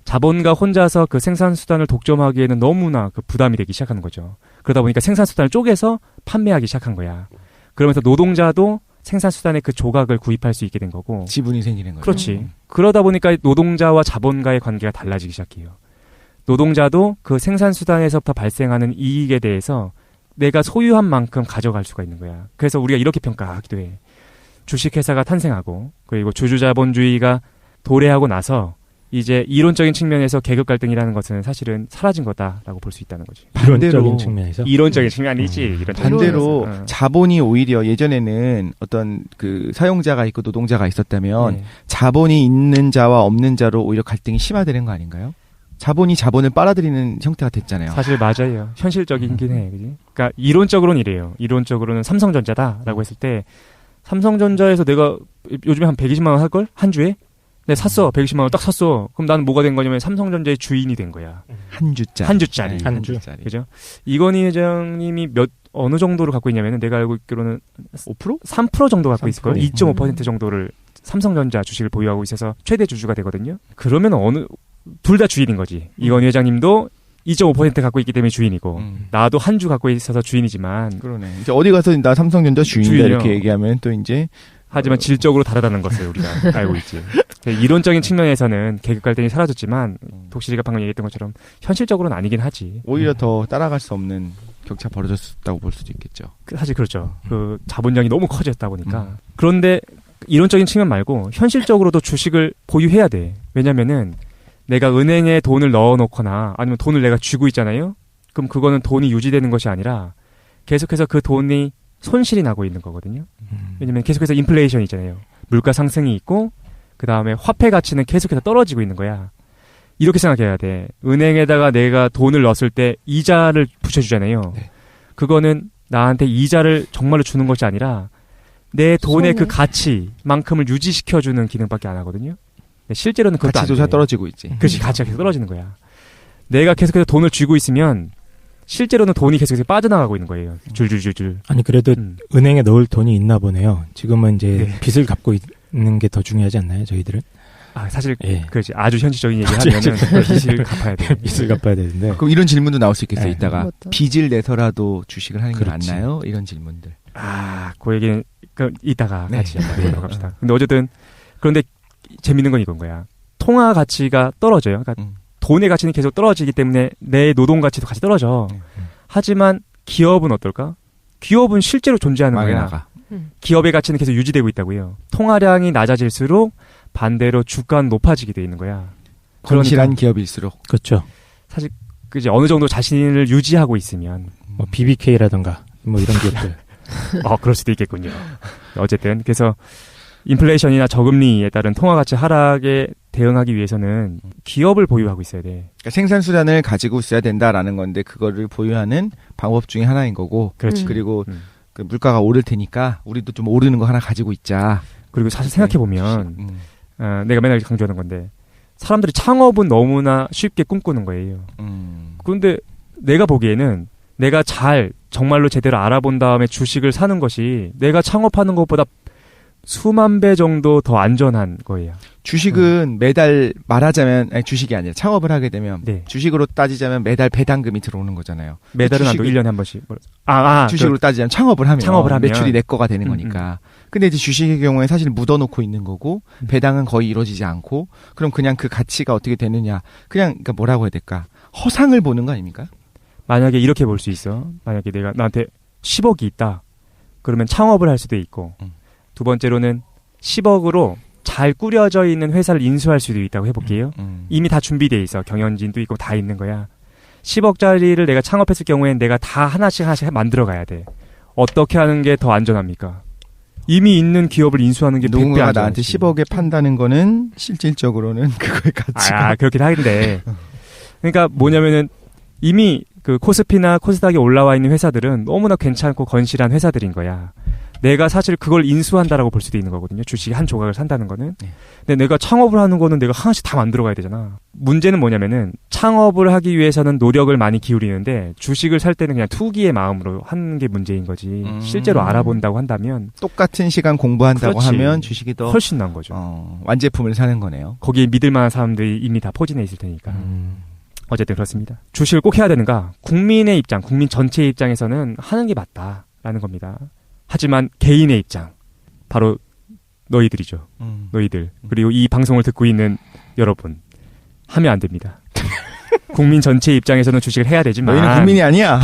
자본가 혼자서 그 생산수단을 독점하기에는 너무나 그 부담이 되기 시작하는 거죠. 그러다 보니까 생산수단을 쪼개서 판매하기 시작한 거야. 그러면서 노동자도 생산수단의 그 조각을 구입할 수 있게 된 거고. 지분이 생기는 거죠. 그렇지. 그러다 보니까 노동자와 자본가의 관계가 달라지기 시작해요. 노동자도 그 생산수단에서부터 발생하는 이익에 대해서 내가 소유한 만큼 가져갈 수가 있는 거야. 그래서 우리가 이렇게 평가하기도 해. 주식회사가 탄생하고 그리고 주주자본주의가 도래하고 나서 이제 이론적인 측면에서 계급 갈등이라는 것은 사실은 사라진 거다라고 볼 수 있다는 거지. 이론적인 측면에서? 이론적인 측면이지. 이런 반대로 자본이 오히려 예전에는 어떤 그 사용자가 있고 노동자가 있었다면 자본이 있는 자와 없는 자로 오히려 갈등이 심화되는 거 아닌가요? 자본이 자본을 빨아들이는 형태가 됐잖아요. 사실 맞아요. 현실적이긴 해. 그지? 그러니까 이론적으로는 이래요. 이론적으로는 삼성전자다라고 했을 때 삼성전자에서 내가 요즘에 한 120만 원 할걸? 한 주에? 내가 샀어. 120만 원 딱 샀어. 그럼 나는 뭐가 된 거냐면 삼성전자의 주인이 된 거야. 한 주짜리. 한 주짜리. 한 주짜리. 그죠? 이건희 회장님이 어느 정도를 갖고 있냐면 내가 알고 있기로는 5%? 3% 정도 갖고 있을 거예요. 2.5% 정도를 삼성전자 주식을 보유하고 있어서 최대 주주가 되거든요. 그러면 둘 다 주인인 거지. 이건희 회장님도 2.5% 갖고 있기 때문에 주인이고 나도 한 주 갖고 있어서 주인이지만 그러네. 이제 어디 가서 나 삼성전자 주인이다 이렇게 얘기하면 또 이제 하지만 질적으로 다르다는 것을 우리가 알고 있지. 이론적인 측면에서는 계급 갈등이 사라졌지만 독실이가 방금 얘기했던 것처럼 현실적으로는 아니긴 하지. 오히려 더 따라갈 수 없는 격차 벌어졌다고 볼 수도 있겠죠. 사실 그렇죠. 그 자본량이 너무 커졌다 보니까. 그런데 이론적인 측면 말고 현실적으로도 주식을 보유해야 돼. 왜냐면은 내가 은행에 돈을 넣어놓거나 아니면 돈을 내가 쥐고 있잖아요. 그럼 그거는 돈이 유지되는 것이 아니라 계속해서 그 돈이 손실이 나고 있는 거거든요. 왜냐면 계속해서 인플레이션이 있잖아요. 물가 상승이 있고 그 다음에 화폐 가치는 계속해서 떨어지고 있는 거야. 이렇게 생각해야 돼. 은행에다가 내가 돈을 넣었을 때 이자를 붙여주잖아요. 네. 그거는 나한테 이자를 정말로 주는 것이 아니라 내 돈의 그 가치만큼을 유지시켜주는 기능밖에 안 하거든요. 실제로는 그것도 가치조차 떨어지고 있지. 그렇지. 가치가 계속 떨어지는 거야. 내가 계속해서 돈을 쥐고 있으면 실제로는 돈이 계속해서 빠져나가고 있는 거예요. 줄줄줄줄. 아니 그래도 은행에 넣을 돈이 있나 보네요. 지금은 이제 빚을 갚고 있는 게 더 중요하지 않나요, 저희들은? 아 사실 그렇지. 아주 현실적인 얘기하면은 빚을 갚아야 돼. 빚을 갚아야 되는데. 그럼 이런 질문도 나올 수 있겠어요. 이따가 빚을 내서라도 주식을 하는 게 맞나요? 이런 질문들. 그 얘기는 이따가 같이 한번 갑시다. 근데 어쨌든 그런데 재밌는 건 이건 거야. 통화 가치가 떨어져요. 그러니까 돈의 가치는 계속 떨어지기 때문에 내 노동 가치도 같이 떨어져. 하지만 기업은 어떨까? 기업은 실제로 존재하는 거야. 망해나가. 기업의 가치는 계속 유지되고 있다고요. 통화량이 낮아질수록 반대로 주가는 높아지게 돼 있는 거야. 건실한 그러니까 기업일수록. 그렇죠. 사실 그지 어느 정도 자신을 유지하고 있으면 뭐 BBK라든가 뭐 이런 기업들. 그럴 수도 있겠군요. 어쨌든 그래서 인플레이션이나 저금리에 따른 통화 가치 하락에 대응하기 위해서는 기업을 보유하고 있어야 돼. 그러니까 생산 수단을 가지고 있어야 된다라는 건데 그거를 보유하는 방법 중에 하나인 거고. 그렇지. 그리고 그 물가가 오를 테니까 우리도 좀 오르는 거 하나 가지고 있자. 그리고 사실 생각해 보면 내가 맨날 강조하는 건데 사람들이 창업은 너무나 쉽게 꿈꾸는 거예요. 그런데 내가 보기에는 내가 정말로 제대로 알아본 다음에 주식을 사는 것이 내가 창업하는 것보다 수만 배 정도 더 안전한 거예요. 주식은 매달 말하자면 주식이 아니라 창업을 하게 되면 네. 주식으로 따지자면 매달 배당금이 들어오는 거잖아요. 매달은 안 돼. 1년에 한 번씩. 주식으로 따지자면 창업을 하면 하면. 매출이 내 거가 되는 거니까. 근데 이제 주식의 경우에 사실 묻어놓고 있는 거고 배당은 거의 이루어지지 않고 그럼 그냥 그 가치가 어떻게 되느냐. 그냥 그러니까 뭐라고 해야 될까. 허상을 보는 거 아닙니까? 만약에 이렇게 볼 수 있어. 만약에 내가 나한테 10억이 있다. 그러면 창업을 할 수도 있고 두 번째로는 10억으로 잘 꾸려져 있는 회사를 인수할 수도 있다고 해볼게요. 이미 다 준비돼 있어. 경영진도 있고 다 있는 거야. 10억짜리를 내가 창업했을 경우엔 내가 다 하나씩 만들어 가야 돼. 어떻게 하는 게 더 안전합니까? 이미 있는 기업을 인수하는 게 100배 누군가가 안전하지. 나한테 10억에 판다는 거는 실질적으로는 그거의 가치가. 그렇긴 하는데. 그러니까 뭐냐면은 이미 그 코스피나 코스닥에 올라와 있는 회사들은 너무나 괜찮고 건실한 회사들인 거야. 내가 사실 그걸 인수한다라고 볼 수도 있는 거거든요. 주식의 한 조각을 산다는 거는. 근데 내가 창업을 하는 거는 내가 하나씩 다 만들어 가야 되잖아. 문제는 뭐냐면은 창업을 하기 위해서는 노력을 많이 기울이는데 주식을 살 때는 그냥 투기의 마음으로 하는 게 문제인 거지. 실제로 알아본다고 한다면 똑같은 시간 공부한다고 그렇지. 하면 주식이 더 훨씬 나은 거죠. 완제품을 사는 거네요. 거기에 믿을 만한 사람들이 이미 다 포진해 있을 테니까. 어쨌든 그렇습니다. 주식을 꼭 해야 되는가? 국민의 입장, 국민 전체의 입장에서는 하는 게 맞다라는 겁니다. 하지만 개인의 입장, 바로 너희들이죠. 너희들. 그리고 이 방송을 듣고 있는 여러분, 하면 안 됩니다. 국민 전체의 입장에서는 주식을 해야 되지만 너희는 국민이 아니야.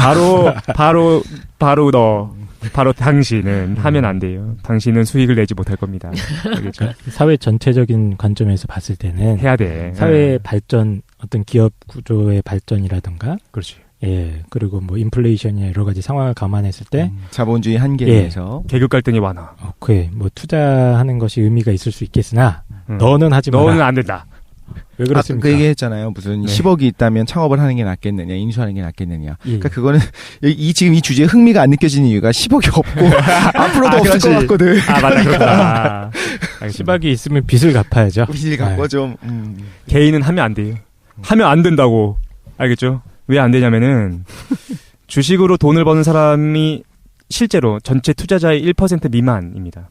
바로 당신은 하면 안 돼요. 당신은 수익을 내지 못할 겁니다. 알겠죠? 사회 전체적인 관점에서 봤을 때는 해야 돼. 사회 발전, 어떤 기업 구조의 발전이라든가, 그렇지. 예, 그리고 뭐 인플레이션이나 여러 가지 상황을 감안했을 때 자본주의 한계에서 계급 갈등이 완화. 오케이, 뭐 투자하는 것이 의미가 있을 수 있겠으나 너는 하지 마라. 너는 안 된다. 왜 그렇습니까? 그 얘기했잖아요. 무슨 10억이 있다면 창업을 하는 게 낫겠느냐, 인수하는 게 낫겠느냐. 그러니까 그거는 지금 이 주제에 흥미가 안 느껴지는 이유가 10억이 없고 앞으로도 없을 것 같거든. 맞다, 그렇다. 10억이 있으면 빚을 갚아야죠. 빚을 갚고 좀. 개인은 하면 안 돼요. 하면 안 된다고. 알겠죠? 왜 안 되냐면은 주식으로 돈을 버는 사람이 실제로 전체 투자자의 1% 미만입니다.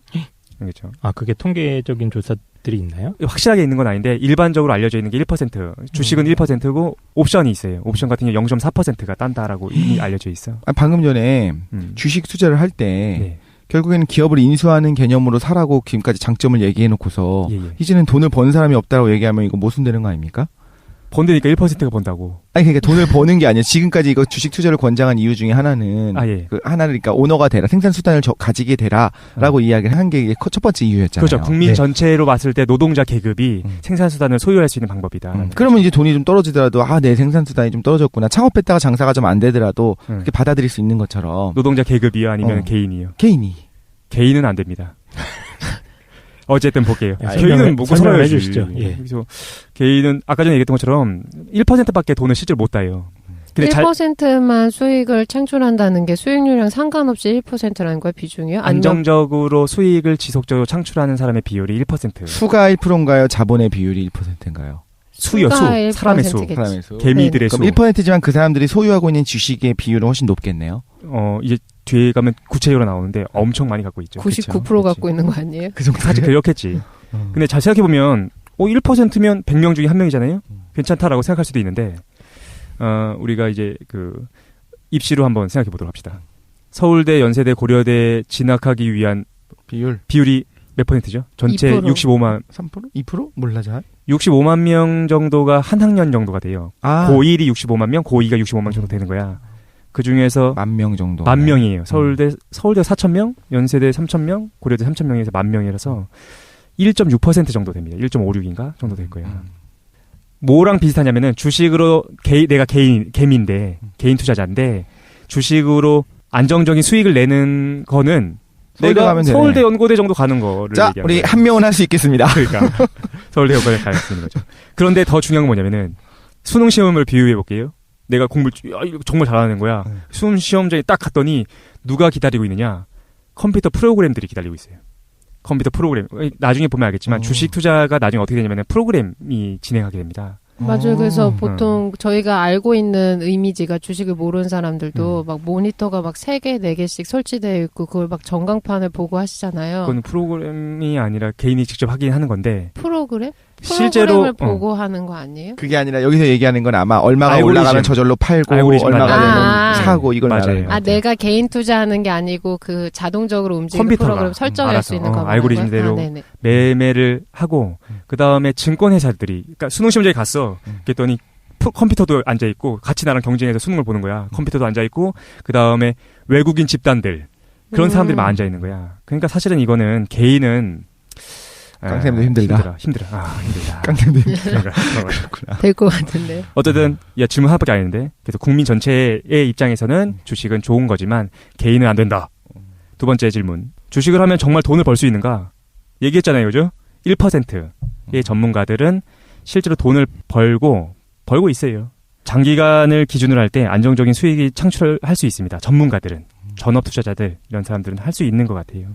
알겠죠? 그게 통계적인 조사들이 있나요? 확실하게 있는 건 아닌데 일반적으로 알려져 있는 게 1%. 주식은 1%고 옵션이 있어요. 옵션 같은 경우 0.4%가 딴다라고 이미 알려져 있어. 방금 전에 주식 투자를 할 때 네. 결국에는 기업을 인수하는 개념으로 사라고 지금까지 장점을 얘기해놓고서 이제는 돈을 버는 사람이 없다고 얘기하면 이거 모순되는 거 아닙니까? 번다니까 1%가 번다고. 아니 그러니까 돈을 버는 게 아니라 지금까지 이거 주식 투자를 권장한 이유 중에 하나는 그러니까 오너가 되라, 생산 수단을 가지게 되라라고 이야기를 한 게 첫 번째 이유였잖아요. 그렇죠. 국민 전체로 봤을 때 노동자 계급이 생산 수단을 소유할 수 있는 방법이다. 그러면 이제 돈이 좀 떨어지더라도 내 생산 수단이 좀 떨어졌구나. 창업했다가 장사가 좀 안 되더라도 그렇게 받아들일 수 있는 것처럼. 노동자 계급이요, 아니면 개인이요? 개인은 안 됩니다. 어쨌든 볼게요. 개인은 뭐고 설명해 주시죠. 그래서 개인은 아까 전에 얘기했던 것처럼 1%밖에 돈을 실제로 못 따요. 근데 1%만 수익을 창출한다는 게 수익률이랑 상관없이 1%라는 거야, 비중이요? 안정적으로 수익을 지속적으로 창출하는 사람의 비율이 1%. 수가 1%인가요? 자본의 비율이 1%인가요? 수요, 사람의 수. 개미들의 수. 그럼 1%지만 그 사람들이 소유하고 있는 주식의 비율은 훨씬 높겠네요. 이제 뒤에 가면 구체적으로 나오는데 엄청 많이 갖고 있죠. 99% 갖고 있는 거 아니에요? 그 정도 사실 그렇겠지. 근데 잘 생각해보면 1%면 100명 중에 1명이잖아요? 괜찮다라고 생각할 수도 있는데 우리가 이제 입시로 한번 생각해 보도록 합시다. 서울대, 연세대, 고려대 진학하기 위한 비율이 몇 %죠? 전체 2%. 65만 3%? 2%? 몰라 잘. 65만 명 정도가 한 학년 정도가 돼요. 아. 고1이 65만 명, 고2가 65만 명 정도 되는 거야. 그 중에서 10,000명 정도. 10,000명이에요. 서울대 4,000명, 연세대 3,000명, 고려대 3,000명에서 10,000명이라서 1.6% 정도 됩니다. 1.56인가 정도 될 거예요. 뭐랑 비슷하냐면은 주식으로 내가 개미인데 개인 투자자인데 주식으로 안정적인 수익을 내는 거는 서울대 내가 가면 되네. 서울대 연고대 정도 가는 거를 자, 얘기하는 우리 거예요. 한 명은 할 수 있겠습니다. 그러니까 서울대 연고대 갈 수 있는 거죠. 그런데 더 중요한 건 뭐냐면은 수능 시험을 비유해 볼게요. 내가 공부를 이거 정말 잘하는 거야. 수능 시험장에 딱 갔더니 누가 기다리고 있느냐? 컴퓨터 프로그램들이 기다리고 있어요. 컴퓨터 프로그램. 나중에 보면 알겠지만 주식 투자가 나중에 어떻게 되냐면 프로그램이 진행하게 됩니다. 맞아요. 그래서 보통 저희가 알고 있는 이미지가 주식을 모르는 사람들도 막 모니터가 막 3개, 4개씩 설치되어 있고 그걸 막 전광판을 보고 하시잖아요. 그건 프로그램이 아니라 개인이 직접 하긴 하는 건데 프로그램? 실제로 프로그램을 보고 하는 거 아니에요? 그게 아니라 여기서 얘기하는 건 아마 얼마가 알고리즘. 올라가면 저절로 팔고 알고리즘 얼마가 맞아요. 되면 사고 이걸 맞아요. 말하는 아, 거죠. 내가 개인 투자하는 게 아니고 그 자동적으로 움직이는 컴퓨터가, 프로그램 설정할 알아서, 수 있는 거 알고리즘대로 네네. 매매를 하고 그 다음에 증권 회사들이 그러니까 수능 시험장에 갔어. 그랬더니 컴퓨터도 앉아 있고 같이 나랑 경쟁해서 수능을 보는 거야. 컴퓨터도 앉아 있고 그 다음에 외국인 집단들 그런 사람들이 앉아 있는 거야. 그러니까 사실은 이거는 개인은 깡쌤도 힘들다. 힘들어. 힘들다. 깡통도 힘들다. 그렇구나. 될 것 같은데. 어쨌든 질문 하나밖에 안 했는데 그래서 국민 전체의 입장에서는 주식은 좋은 거지만 개인은 안 된다. 두 번째 질문. 주식을 하면 정말 돈을 벌 수 있는가? 얘기했잖아요. 그죠? 1%의 전문가들은 실제로 돈을 벌고 있어요. 장기간을 기준으로 할 때 안정적인 수익이 창출할 수 있습니다. 전문가들은. 전업 투자자들 이런 사람들은 할 수 있는 것 같아요.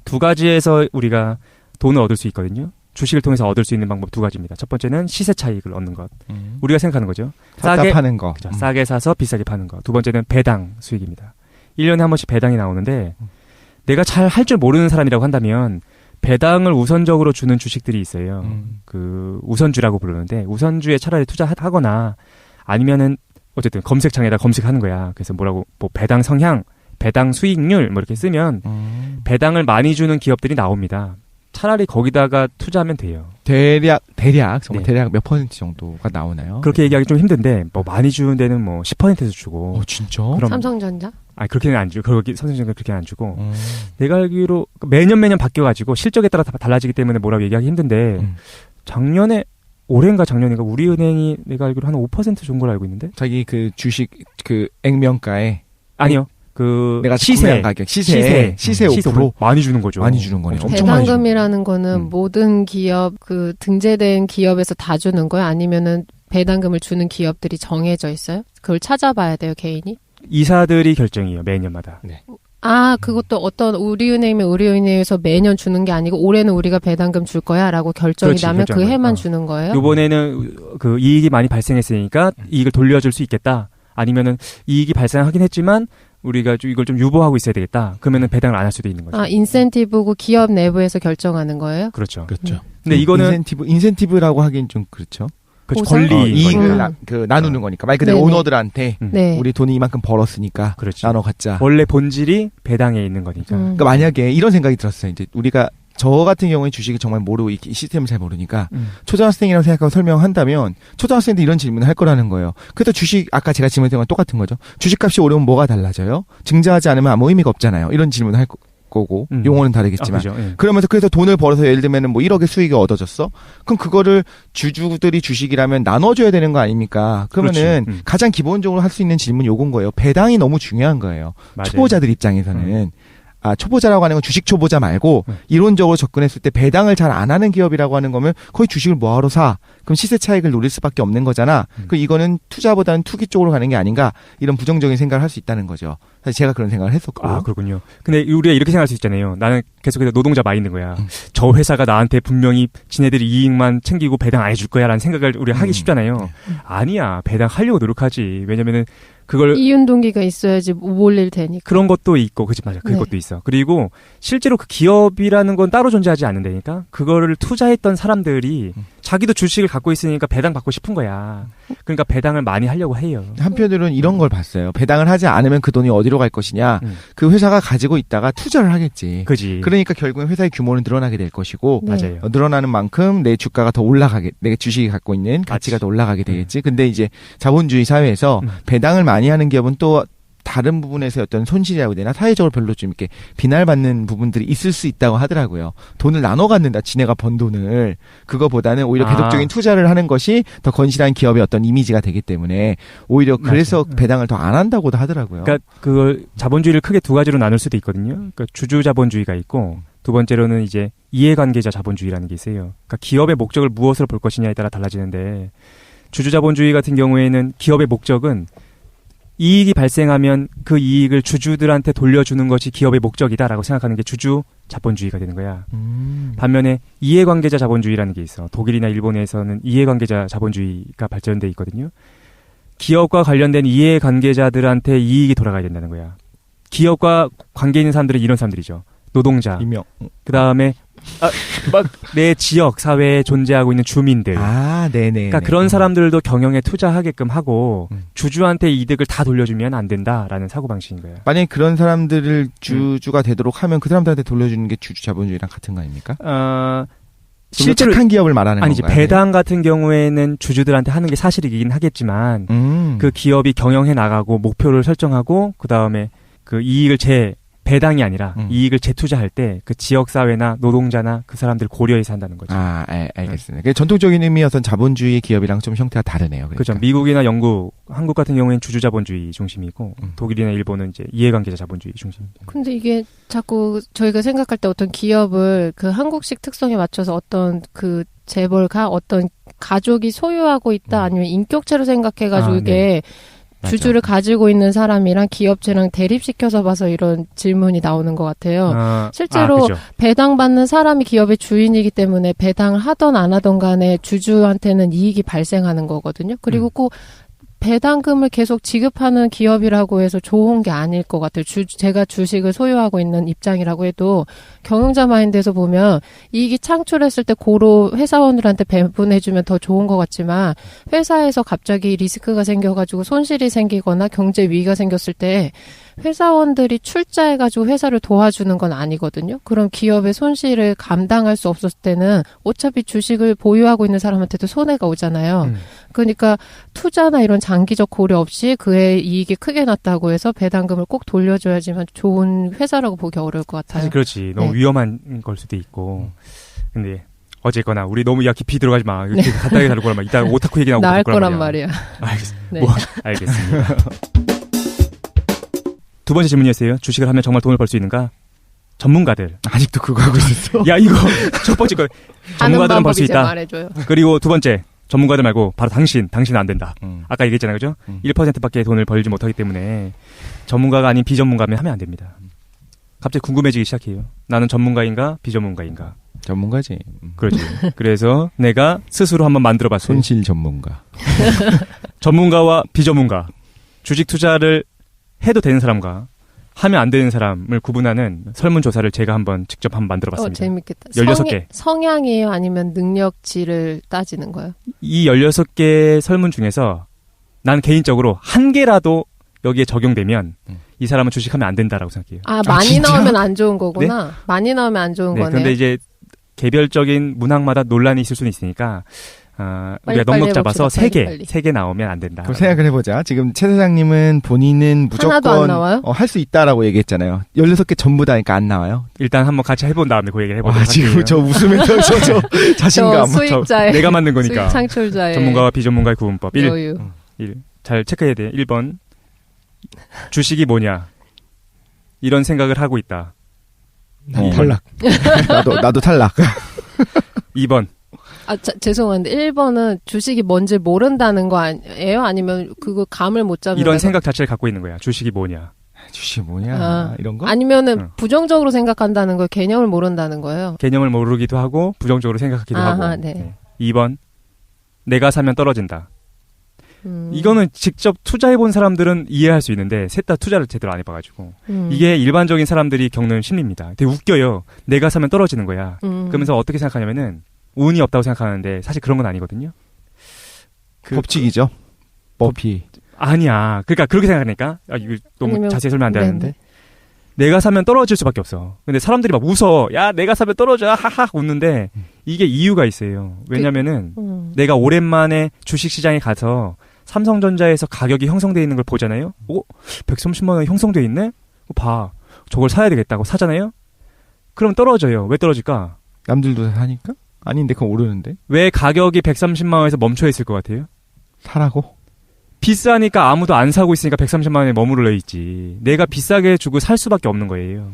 두 가지에서 우리가 돈을 얻을 수 있거든요. 주식을 통해서 얻을 수 있는 방법 두 가지입니다. 첫 번째는 시세 차익을 얻는 것. 우리가 생각하는 거죠. 싸게 파는 거. 그렇죠. 싸게 사서 비싸게 파는 거. 두 번째는 배당 수익입니다. 1년에 한 번씩 배당이 나오는데 내가 잘 할 줄 모르는 사람이라고 한다면 배당을 우선적으로 주는 주식들이 있어요. 그 우선주라고 부르는데 우선주에 차라리 투자하거나 아니면은 어쨌든 검색창에다 검색하는 거야. 그래서 뭐라고 뭐 배당 성향, 배당 수익률 뭐 이렇게 쓰면 배당을 많이 주는 기업들이 나옵니다. 차라리 거기다가 투자하면 돼요. 대략 정말 네. 대략 몇 퍼센트 정도가 나오나요? 그렇게 얘기하기 좀 힘든데 뭐 많이 주는 데는 뭐 10%에서 주고. 진짜? 그럼 삼성전자? 그렇게는 안 주고 선생님은 그렇게는 안 주고 내가 알기로 매년 바뀌어가지고 실적에 따라 다 달라지기 때문에 뭐라고 얘기하기 힘든데 작년인가 우리은행이 내가 알기로 한 5% 준 걸 알고 있는데 자기 그 주식 그 액면가에 아니요 그 내가 구매한 가격 시세 5% 많이 주는 거죠. 많이 주는 거네요. 엄청 많이 주는 배당금이라는 거는 모든 기업 그 등재된 기업에서 다 주는 거예요? 아니면은 배당금을 주는 기업들이 정해져 있어요? 그걸 찾아봐야 돼요, 개인이? 이사들이 결정이에요, 매년마다. 네. 아, 그것도 어떤 우리은행이면 우리은행에서 매년 주는 게 아니고 올해는 우리가 배당금 줄 거야라고 결정이 그렇지, 나면 그 결정한 해만 거야. 주는 거예요? 이번에는 그 이익이 많이 발생했으니까 이익을 돌려줄 수 있겠다. 아니면은 이익이 발생하긴 했지만 우리가 이걸 좀 유보하고 있어야 되겠다. 그러면은 배당을 안 할 수도 있는 거죠. 아, 인센티브고 기업 내부에서 결정하는 거예요? 그렇죠. 그렇죠. 근데 이거는 인센티브라고 하긴 좀 그렇죠. 그렇죠. 보상? 권리 이익을 거니까. 나누는 거니까 말 그대로 네네. 오너들한테 네. 우리 돈이 이만큼 벌었으니까 그렇지. 나눠 갖자. 원래 본질이 배당에 있는 거니까. 그러니까 만약에 이런 생각이 들었어요. 이제 우리가 저 같은 경우에 주식을 정말 모르고 이 시스템을 잘 모르니까 초등학생이라고 생각하고 설명한다면 초등학생도 이런 질문을 할 거라는 거예요. 그래도 주식 아까 제가 질문했던 건 똑같은 거죠. 주식값이 오르면 뭐가 달라져요? 증자하지 않으면 아무 의미가 없잖아요. 이런 질문을 할 거고 용어는 다르겠지만 그죠. 예. 그러면서 그래서 돈을 벌어서 예를 들면은 뭐 1억의 수익이 얻어졌어? 그럼 그거를 주주들이 주식이라면 나눠줘야 되는 거 아닙니까? 그러면은 그렇지. 가장 기본적으로 할 수 있는 질문이 요건 거예요. 배당이 너무 중요한 거예요. 맞아요. 초보자들 입장에서는. 초보자라고 하는 건 주식 초보자 말고 이론적으로 접근했을 때 배당을 잘 안 하는 기업이라고 하는 거면 거의 주식을 뭐하러 사? 그럼 시세 차익을 노릴 수밖에 없는 거잖아. 그 이거는 투자보다는 투기 쪽으로 가는 게 아닌가? 이런 부정적인 생각을 할 수 있다는 거죠. 사실 제가 그런 생각을 했었고. 아, 그렇군요. 근데 우리가 이렇게 생각할 수 있잖아요. 나는 계속해서 노동자 마인드인 거야. 저 회사가 나한테 분명히 지네들이 이익만 챙기고 배당 안 해줄 거야 라는 생각을 우리가 하기 쉽잖아요. 아니야. 배당 하려고 노력하지. 왜냐면은 그걸 이윤 동기가 있어야지 몰릴 테니까. 그런 것도 있고, 그치, 맞아. 그것도 네. 있어. 그리고 실제로 그 기업이라는 건 따로 존재하지 않는다니까? 그거를 투자했던 사람들이 자기도 주식을 갖고 있으니까 배당 받고 싶은 거야. 그러니까 배당을 많이 하려고 해요. 한편으로는 이런 걸 봤어요. 배당을 하지 않으면 그 돈이 어디로 갈 것이냐. 그 회사가 가지고 있다가 투자를 하겠지. 그지. 그러니까 결국엔 회사의 규모는 늘어나게 될 것이고 네. 맞아요. 늘어나는 만큼 내 주가가 더 올라가게, 내 주식이 갖고 있는 가치가 더 올라가게 되겠지. 근데 이제 자본주의 사회에서 배당을 많이 하는 기업은 또 다른 부분에서 어떤 손실이라고 해야 되나 사회적으로 별로 좀 이렇게 비난받는 부분들이 있을 수 있다고 하더라고요. 돈을 나눠 갖는다. 지네가 번 돈을. 그거보다는 오히려 계속적인 투자를 하는 것이 더 건실한 기업의 어떤 이미지가 되기 때문에 오히려 그래서 배당을 더 안 한다고도 하더라고요. 그러니까 그 자본주의를 크게 두 가지로 나눌 수도 있거든요. 그러니까 주주 자본주의가 있고 두 번째로는 이제 이해관계자 자본주의라는 게 있어요. 그러니까 기업의 목적을 무엇으로 볼 것이냐에 따라 달라지는데 주주 자본주의 같은 경우에는 기업의 목적은 이익이 발생하면 그 이익을 주주들한테 돌려주는 것이 기업의 목적이다라고 생각하는 게 주주 자본주의가 되는 거야. 반면에 이해관계자 자본주의라는 게 있어. 독일이나 일본에서는 이해관계자 자본주의가 발전돼 있거든요. 기업과 관련된 이해관계자들한테 이익이 돌아가야 된다는 거야. 기업과 관계 있는 사람들은 이런 사람들이죠. 노동자. 이명. 그 다음에 막 내 지역 사회에 존재하고 있는 주민들. 아, 네네. 그러니까 그런 사람들도 경영에 투자하게끔 하고 주주한테 이득을 다 돌려주면 안 된다라는 사고방식인 거예요. 만약에 그런 사람들을 주주가 되도록 하면 그 사람들한테 돌려주는 게 주주 자본주의랑 같은 거 아닙니까? 실제로 착한 기업을 말하는 아니지 건가요? 배당 같은 경우에는 주주들한테 하는 게 사실이긴 하겠지만 그 기업이 경영해 나가고 목표를 설정하고 그 다음에 그 이익을 배당이 아니라 이익을 재투자할 때 그 지역사회나 노동자나 그 사람들 고려해서 한다는 거죠. 알겠습니다. 그 전통적인 의미에선 자본주의 기업이랑 좀 형태가 다르네요. 그러니까. 그렇죠. 미국이나 영국, 한국 같은 경우에는 주주자본주의 중심이고 독일이나 일본은 이제 이해관계자 자본주의 중심입니다. 근데 이게 자꾸 저희가 생각할 때 어떤 기업을 그 한국식 특성에 맞춰서 어떤 그 재벌가 어떤 가족이 소유하고 있다 아니면 인격체로 생각해가지고 이게 주주를 가지고 있는 사람이랑 기업체랑 대립시켜서 봐서 이런 질문이 나오는 것 같아요. 실제로 배당받는 사람이 기업의 주인이기 때문에 배당을 하던 안 하던 간에 주주한테는 이익이 발생하는 거거든요. 그리고 꼭 배당금을 계속 지급하는 기업이라고 해서 좋은 게 아닐 것 같아요. 제가 주식을 소유하고 있는 입장이라고 해도 경영자 마인드에서 보면 이익이 창출했을 때 고로 회사원들한테 배분해주면 더 좋은 것 같지만 회사에서 갑자기 리스크가 생겨가지고 손실이 생기거나 경제 위기가 생겼을 때 회사원들이 출자해가지고 회사를 도와주는 건 아니거든요. 그럼 기업의 손실을 감당할 수 없었을 때는 어차피 주식을 보유하고 있는 사람한테도 손해가 오잖아요. 그러니까 투자나 이런 장기적 고려 없이 그의 이익이 크게 났다고 해서 배당금을 꼭 돌려줘야지만 좋은 회사라고 보기 어려울 것 같아요. 사실 그렇지. 너무 위험한 걸 수도 있고. 근데 어쨌거나 우리 너무 깊이 들어가지 마. 이렇게 간단하게 다룰 거란 말이야. 이따 오타쿠 얘기 나오고 나을 거란 말이야. 알겠습니다. 네. 알겠습니다. 두 번째 질문이었어요. 주식을 하면 정말 돈을 벌 수 있는가? 전문가들. 아직도 그거 하고 있었어? 야, 이거 첫 번째 거. 전문가들은 벌 수 있다. 말해줘요. 그리고 두 번째. 전문가들 말고 바로 당신은 안 된다. 아까 얘기했잖아요. 그죠? 1%밖에 돈을 벌지 못하기 때문에 전문가가 아닌 비전문가면 하면 안 됩니다. 갑자기 궁금해지기 시작해요. 나는 전문가인가 비전문가인가? 전문가지. 그렇지. 그래서 내가 스스로 한번 만들어봤어요. 손실 전문가. 전문가와 비전문가. 주식 투자를 해도 되는 사람과 하면 안 되는 사람을 구분하는 설문조사를 제가 직접 한번 만들어봤습니다. 재밌겠다. 16개. 성향이에요? 아니면 능력치를 따지는 거예요? 이 16개 설문 중에서 난 개인적으로 한 개라도 여기에 적용되면 이 사람은 주식하면 안 된다라고 생각해요. 많이 진짜? 나오면 안 좋은 거구나. 네? 많이 나오면 안 좋은 거네요. 그런데 이제 개별적인 문항마다 논란이 있을 수는 있으니까 우리가 넉넉 잡아서 3개 나오면 안 된다. 그럼 생각을 해보자. 지금 최 사장님은 본인은 하나도 안 무조건 나와요? 할 수 있다라고 얘기했잖아요. 16개 전부 다니까 안 나와요. 일단 한번 같이 해본 다음에 그 얘기를 해보도록 할게요. 지금 저 웃으면서 저 자신감. 수익자의 내가 만든 거니까. 수익 창출자의 전문가와 비전문가의 구분법. 여유. 1. 잘 체크해야 돼. 1번. 주식이 뭐냐. 이런 생각을 하고 있다. 탈락. 나도 탈락. 2번. 죄송한데 1번은 주식이 뭔지 모른다는 거 아니에요? 아니면 그거 감을 못 잡는 이런 생각 자체를 갖고 있는 거야. 주식이 뭐냐. 주식이 뭐냐. 이런 거? 아니면은 부정적으로 생각한다는 거 개념을 모른다는 거예요. 개념을 모르기도 하고 부정적으로 생각하기도 하고. 네. 2번. 내가 사면 떨어진다. 이거는 직접 투자해본 사람들은 이해할 수 있는데 셋 다 투자를 제대로 안 해봐가지고 이게 일반적인 사람들이 겪는 심리입니다. 되게 웃겨요. 내가 사면 떨어지는 거야. 그러면서 어떻게 생각하냐면은 운이 없다고 생각하는데 사실 그런 건 아니거든요. 법칙이죠. 법이. 아니야. 그러니까 그렇게 생각하니까 이거 너무 아니면- 자세히 설명 안 되는데. 네네. 내가 사면 떨어질 수밖에 없어. 근데 사람들이 막 웃어. 야, 내가 사면 떨어져. 하하 웃는데 이게 이유가 있어요. 왜냐면은 내가 오랜만에 주식시장에 가서 삼성전자에서 가격이 형성돼 있는 걸 보잖아요. 오, 130만 원 형성돼 있네? 봐. 저걸 사야 되겠다고 사잖아요. 그럼 떨어져요. 왜 떨어질까? 남들도 사니까? 아닌데 그건 오르는데. 왜 가격이 130만 원에서 멈춰 있을 것 같아요? 사라고? 비싸니까 아무도 안 사고 있으니까 130만 원에 머무르러 있지. 내가 비싸게 주고 살 수밖에 없는 거예요.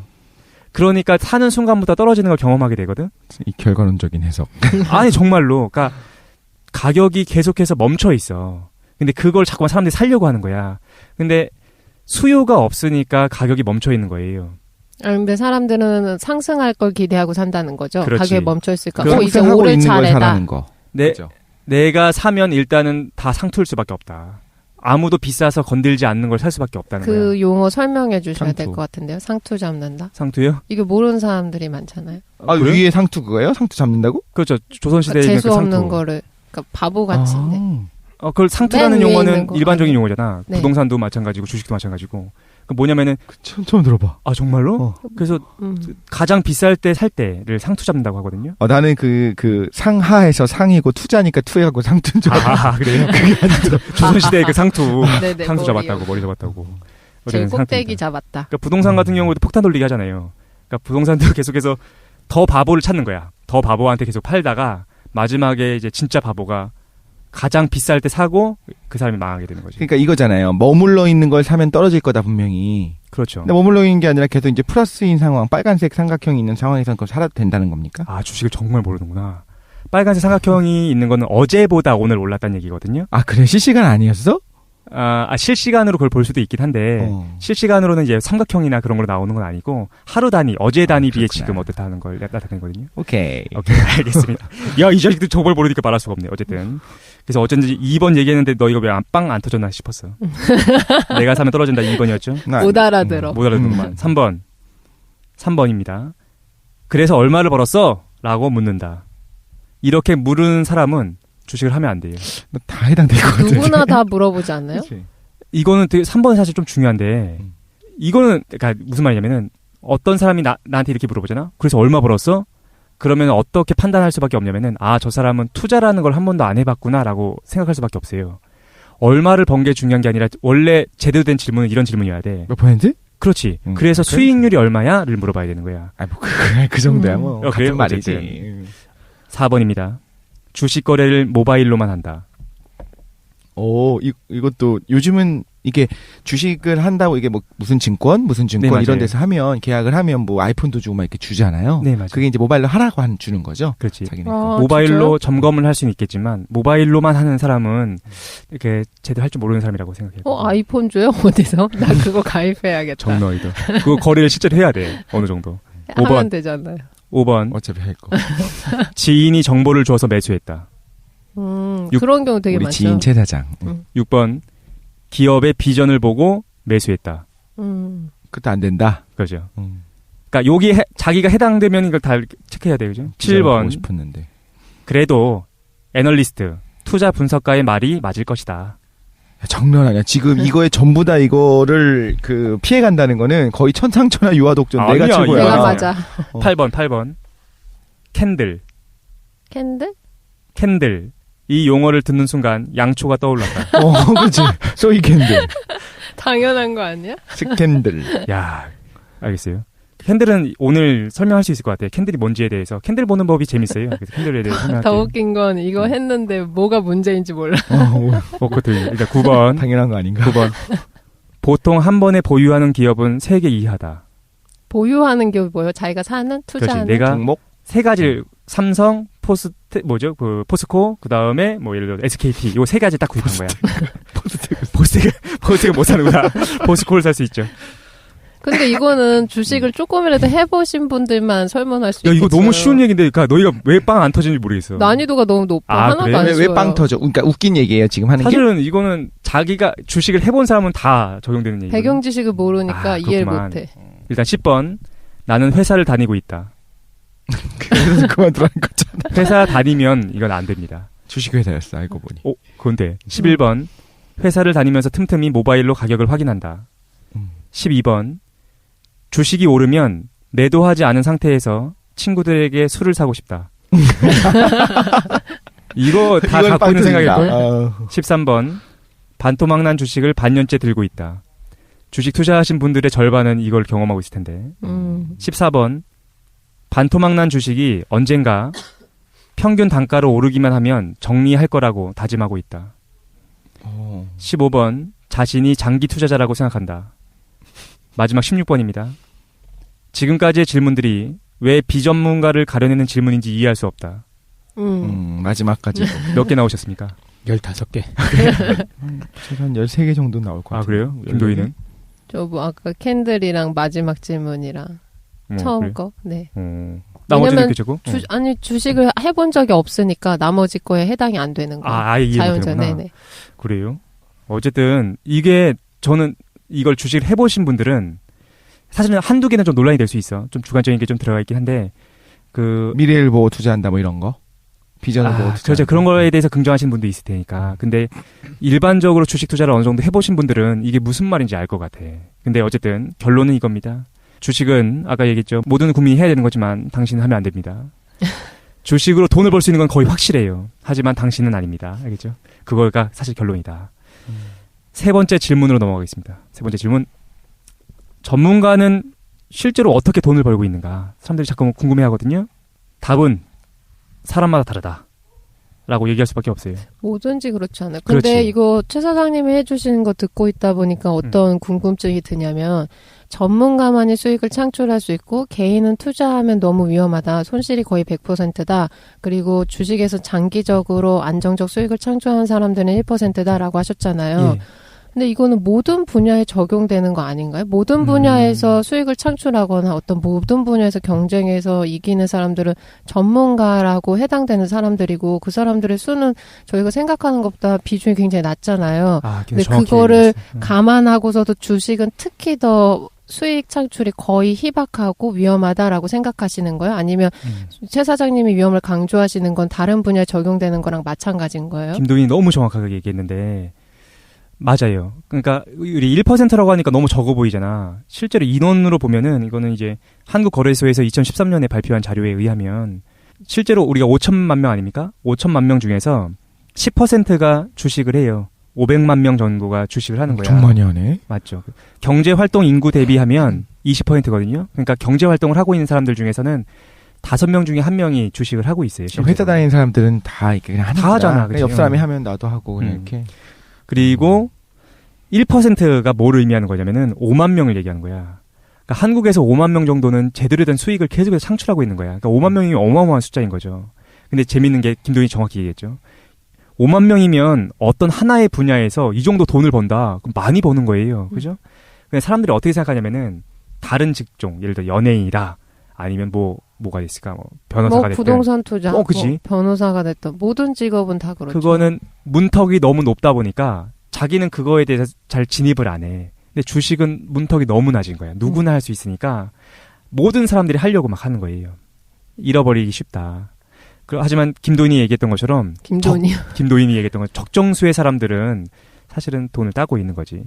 그러니까 사는 순간부터 떨어지는 걸 경험하게 되거든. 이 결과론적인 해석. 아니 정말로. 그러니까 가격이 계속해서 멈춰 있어. 근데 그걸 자꾸만 사람들이 살려고 하는 거야. 근데 수요가 없으니까 가격이 멈춰 있는 거예요. 근데 사람들은 상승할 걸 기대하고 산다는 거죠. 그렇지. 가격이 멈춰 있을까. 그럼 이제 상승하고 오를 있는 걸 차례다. 사라는 거. 그죠? 내가 사면 일단은 다 상투일 수밖에 없다. 아무도 비싸서 건들지 않는 걸 살 수밖에 없다는 그 거야. 용어 설명해 주셔야 상투. 될 것 같은데요. 상투 잡는다. 상투요? 이게 모르는 사람들이 많잖아요. 아, 그래요? 위에 상투 그거예요? 상투 잡는다고? 그렇죠. 조선시대에 있는 그 재수 없는 상투. 거를 그러니까 바보같이인데. 그걸 상투라는 맨 위에 있는 용어는 거 일반적인 아니에요? 용어잖아. 네. 부동산도 마찬가지고 주식도 마찬가지고. 그 뭐냐면은 처음 들어봐. 아 정말로? 그래서 음. 가장 비쌀 때 살 때를 상투 잡는다고 하거든요. 나는 그 상하에서 상이고 투자니까 투해갖고 상투인 줄 알았어. 아 그래요? 조선시대의 그 상투. 네네, 상투 머리요. 잡았다고 머리 잡았다고. 제일 어쨌든 꼭대기 상투입니다. 잡았다. 그러니까 부동산 같은 경우도 폭탄 돌리기 하잖아요. 그러니까 부동산도 계속해서 더 바보를 찾는 거야. 더 바보한테 계속 팔다가 마지막에 이제 진짜 바보가 가장 비쌀 때 사고 그 사람이 망하게 되는 거지. 그러니까 이거잖아요. 머물러 있는 걸 사면 떨어질 거다 분명히. 그렇죠. 근데 머물러 있는 게 아니라 계속 이제 플러스인 상황, 빨간색 삼각형이 있는 상황에서는 그걸 살아도 된다는 겁니까? 아 주식을 정말 모르는구나. 빨간색 삼각형이 있는 거는 어제보다 오늘 올랐다는 얘기거든요. 아, 그래? 실시간 아니었어? 실시간으로 그걸 볼 수도 있긴 한데 실시간으로는 이제 삼각형이나 그런 걸로 나오는 건 아니고 하루 단위, 어제 단위 비해 그렇구나. 지금 어떻다는 걸 나타내거든요. 오케이. 오케이, 알겠습니다. 야, 이 자식들 저걸 모르니까 말할 수가 없네. 어쨌든. 그래서 어쩐지 2번 얘기했는데 너 이거 왜 빵 안 터졌나 싶었어. 내가 사면 떨어진다 2번이었죠? 못 알아들어. 못 알아듣는구만. 3번입니다. 그래서 얼마를 벌었어? 라고 묻는다. 이렇게 물은 사람은 주식을 하면 안 돼요. 다 해당될 것 같아. 누구나 다 물어보지 않나요? 그치? 이거는 되게 3번이 사실 좀 중요한데 이거는 그러니까 무슨 말이냐면은 어떤 사람이 나한테 이렇게 물어보잖아. 그래서 얼마 벌었어? 그러면 어떻게 판단할 수밖에 없냐면은 저 사람은 투자라는 걸 한 번도 안 해봤구나라고 생각할 수밖에 없어요. 얼마를 번 게 중요한 게 아니라 원래 제대로 된 질문은 이런 질문이어야 돼. 몇 %? 그렇지. 그래서 그래? 수익률이 얼마야?를 물어봐야 되는 거야. 그 정도야 뭐. 그래요? 같은 말이지. 어쨌든. 4번입니다. 주식 거래를 모바일로만 한다. 이것도 요즘은 이게 주식을 한다고 이게 뭐 무슨 증권 네, 맞아요. 이런 데서 하면 계약을 하면 뭐 아이폰도 주고 막 이렇게 주잖아요. 네, 맞아요. 그게 이제 모바일로 하라고 주는 거죠. 그렇지. 자기네 아, 거. 모바일로 점검을 할 수는 있겠지만 모바일로만 하는 사람은 이렇게 제대로 할 줄 모르는 사람이라고 생각해요. 아이폰 줘요? 어디서? 나 그거 가입해야겠다. 정너이도. 그거 거래를 실제로 해야 돼. 어느 정도. 하면 5번. 되잖아요. 5번. 어차피 할 거. 지인이 정보를 줘서 매수했다. 그런 경우 되게 우리 많죠. 지인 최 사장. 6번. 기업의 비전을 보고 매수했다. 그것도 안 된다. 그렇죠. 그러니까 여기 자기가 해당되면 이걸 다 체크해야 돼요. 그죠? 보고 7번. 싶었는데. 그래도 애널리스트, 투자 분석가의 말이 맞을 것이다. 장난 아니야. 지금 이거에 전부 다 이거를 피해 간다는 거는 거의 천상천하 유아독존. 아니야, 내가 최고야. 내가 야. 맞아. 8번. 캔들. 캔들? 이 용어를 듣는 순간 양초가 떠올랐다. 그렇지. 소이 캔들, 당연한 거 아니야? 스캔들. 야, 알겠어요. 캔들은 오늘 설명할 수 있을 것 같아요. 캔들이 뭔지에 대해서. 캔들 보는 법이 재밌어요. 그래서 캔들에 대해서 더 설명할게요. 웃긴 건 이거 했는데 뭐가 문제인지 몰라. 그것도 일단 9번. 당연한 거 아닌가? 9번. 보통 한 번에 보유하는 기업은 3개 이하다. 보유하는 게 뭐예요? 자기가 사는? 투자하는? 그렇지. 내가 종목? 세 가지를 삼성, 포스코, 그 다음에 뭐 예를 들어 SKT 요 세 가지 딱 구입한 거야. 포스트가 못 사는구나. 포스코를 살 수 있죠. 근데 이거는 주식을 조금이라도 해보신 분들만 설문할 수 야 있겠어요. 이거 너무 쉬운 얘기인데, 그러니까 너희가 왜 빵 안 터지는지 모르겠어. 난이도가 너무 높아. 아, 하나도 그래? 안 쉬워요. 왜 빵 터져? 그러니까 웃긴 얘기예요. 지금 하는 게. 사실은 이거는 자기가 주식을 해본 사람은 다 적용되는 얘기예요. 배경 지식을 모르니까 이해를 그렇구만. 못해. 일단 10번. 나는 회사를 다니고 있다. 그래서 그만두라는 거잖아. 회사 다니면 이건 안 됩니다. 주식회사였어 알고 보니. 그건데 11번 회사를 다니면서 틈틈이 모바일로 가격을 확인한다. 12번 주식이 오르면 매도하지 않은 상태에서 친구들에게 술을 사고 싶다. 이거 다 이건 갖고 있는 빵집이다. 생각일걸? 13번 반토막난 주식을 반년째 들고 있다. 주식 투자하신 분들의 절반은 이걸 경험하고 있을 텐데. 14번 반토막난 주식이 언젠가 평균 단가로 오르기만 하면 정리할 거라고 다짐하고 있다. 15번 자신이 장기 투자자라고 생각한다. 마지막 16번입니다. 지금까지의 질문들이 왜 비전문가를 가려내는 질문인지 이해할 수 없다. 마지막까지. 몇 개 나오셨습니까? 15개. 최소한 13개 정도 나올 것 같아요. 그래요? 김도희는? 저 뭐 아까 캔들이랑 마지막 질문이랑 처음 그래요? 거. 네. 나머지는 왜냐면 그저고? 아니 주식을 해본 적이 없으니까 나머지 거에 해당이 안 되는 거예요. 아예 이해 자연적. 못하는구나. 네네. 그래요? 어쨌든 이게 저는 이걸 주식을 해보신 분들은 사실은 한두 개는 좀 논란이 될 수 있어. 좀 주관적인 게 좀 들어가 있긴 한데 미래를 보고 투자한다 뭐 이런 거. 비전을 보고 투자한다. 그렇죠. 그런 거에 대해서 긍정하시는 분도 있을 테니까. 근데 일반적으로 주식 투자를 어느 정도 해보신 분들은 이게 무슨 말인지 알 것 같아. 근데 어쨌든 결론은 이겁니다. 주식은 아까 얘기했죠. 모든 국민이 해야 되는 거지만 당신은 하면 안 됩니다. 주식으로 돈을 벌 수 있는 건 거의 확실해요. 하지만 당신은 아닙니다. 알겠죠? 그거가 사실 결론이다. 세 번째 질문으로 넘어가겠습니다. 세 번째 질문. 전문가는 실제로 어떻게 돈을 벌고 있는가? 사람들이 자꾸 궁금해하거든요. 답은 사람마다 다르다. 라고 얘기할 수밖에 없어요. 뭐든지 그렇지 않아요. 근데 그렇지. 이거 최 사장님이 해주시는 거 듣고 있다 보니까 어떤 궁금증이 드냐면 전문가만이 수익을 창출할 수 있고 개인은 투자하면 너무 위험하다. 손실이 거의 100%다. 그리고 주식에서 장기적으로 안정적 수익을 창출하는 사람들은 1%다라고 하셨잖아요. 예. 근데 이거는 모든 분야에 적용되는 거 아닌가요? 모든 분야에서 수익을 창출하거나 어떤 모든 분야에서 경쟁해서 이기는 사람들은 전문가라고 해당되는 사람들이고 그 사람들의 수는 저희가 생각하는 것보다 비중이 굉장히 낮잖아요. 근데 그거를 감안하고서도 주식은 특히 더 수익 창출이 거의 희박하고 위험하다라고 생각하시는 거예요? 아니면 최 사장님이 위험을 강조하시는 건 다른 분야에 적용되는 거랑 마찬가지인 거예요? 김동인이 너무 정확하게 얘기했는데 맞아요. 그러니까 우리 1%라고 하니까 너무 적어 보이잖아. 실제로 인원으로 보면은 이거는 이제 한국거래소에서 2013년에 발표한 자료에 의하면 실제로 우리가 5천만 명 아닙니까? 5천만 명 중에서 10%가 주식을 해요. 500만 명 정도가 주식을 하는 거야. 엄청 많이 하네. 맞죠. 경제활동 인구 대비하면 20%거든요. 그러니까 경제활동을 하고 있는 사람들 중에서는 5명 중에 1명이 주식을 하고 있어요. 실제로. 회사 다니는 사람들은 다 이렇게 그냥 하는 다 하잖아, 그냥 옆 그치? 사람이 하면 나도 하고 그냥 이렇게. 그리고 1%가 뭐를 의미하는 거냐면은 5만 명을 얘기하는 거야. 그러니까 한국에서 5만 명 정도는 제대로 된 수익을 계속해서 창출하고 있는 거야. 그러니까 5만 명이면 어마어마한 숫자인 거죠. 근데 재밌는 게 김동인이 정확히 얘기했죠. 5만 명이면 어떤 하나의 분야에서 이 정도 돈을 번다. 그럼 많이 버는 거예요. 그죠? 근데 사람들이 어떻게 생각하냐면은 다른 직종, 예를 들어 연예인이다. 아니면 뭐가 있을까? 변호사가 뭐 됐든. 부동산 투자, 그치. 뭐 변호사가 됐든 모든 직업은 다 그렇죠. 그거는 문턱이 너무 높다 보니까 자기는 그거에 대해서 잘 진입을 안 해. 근데 주식은 문턱이 너무 낮은 거야. 누구나 할 수 있으니까 모든 사람들이 하려고 막 하는 거예요. 잃어버리기 쉽다. 하지만 김도인이 얘기했던 것처럼 김도인이 얘기했던 것 적정수의 사람들은 사실은 돈을 따고 있는 거지.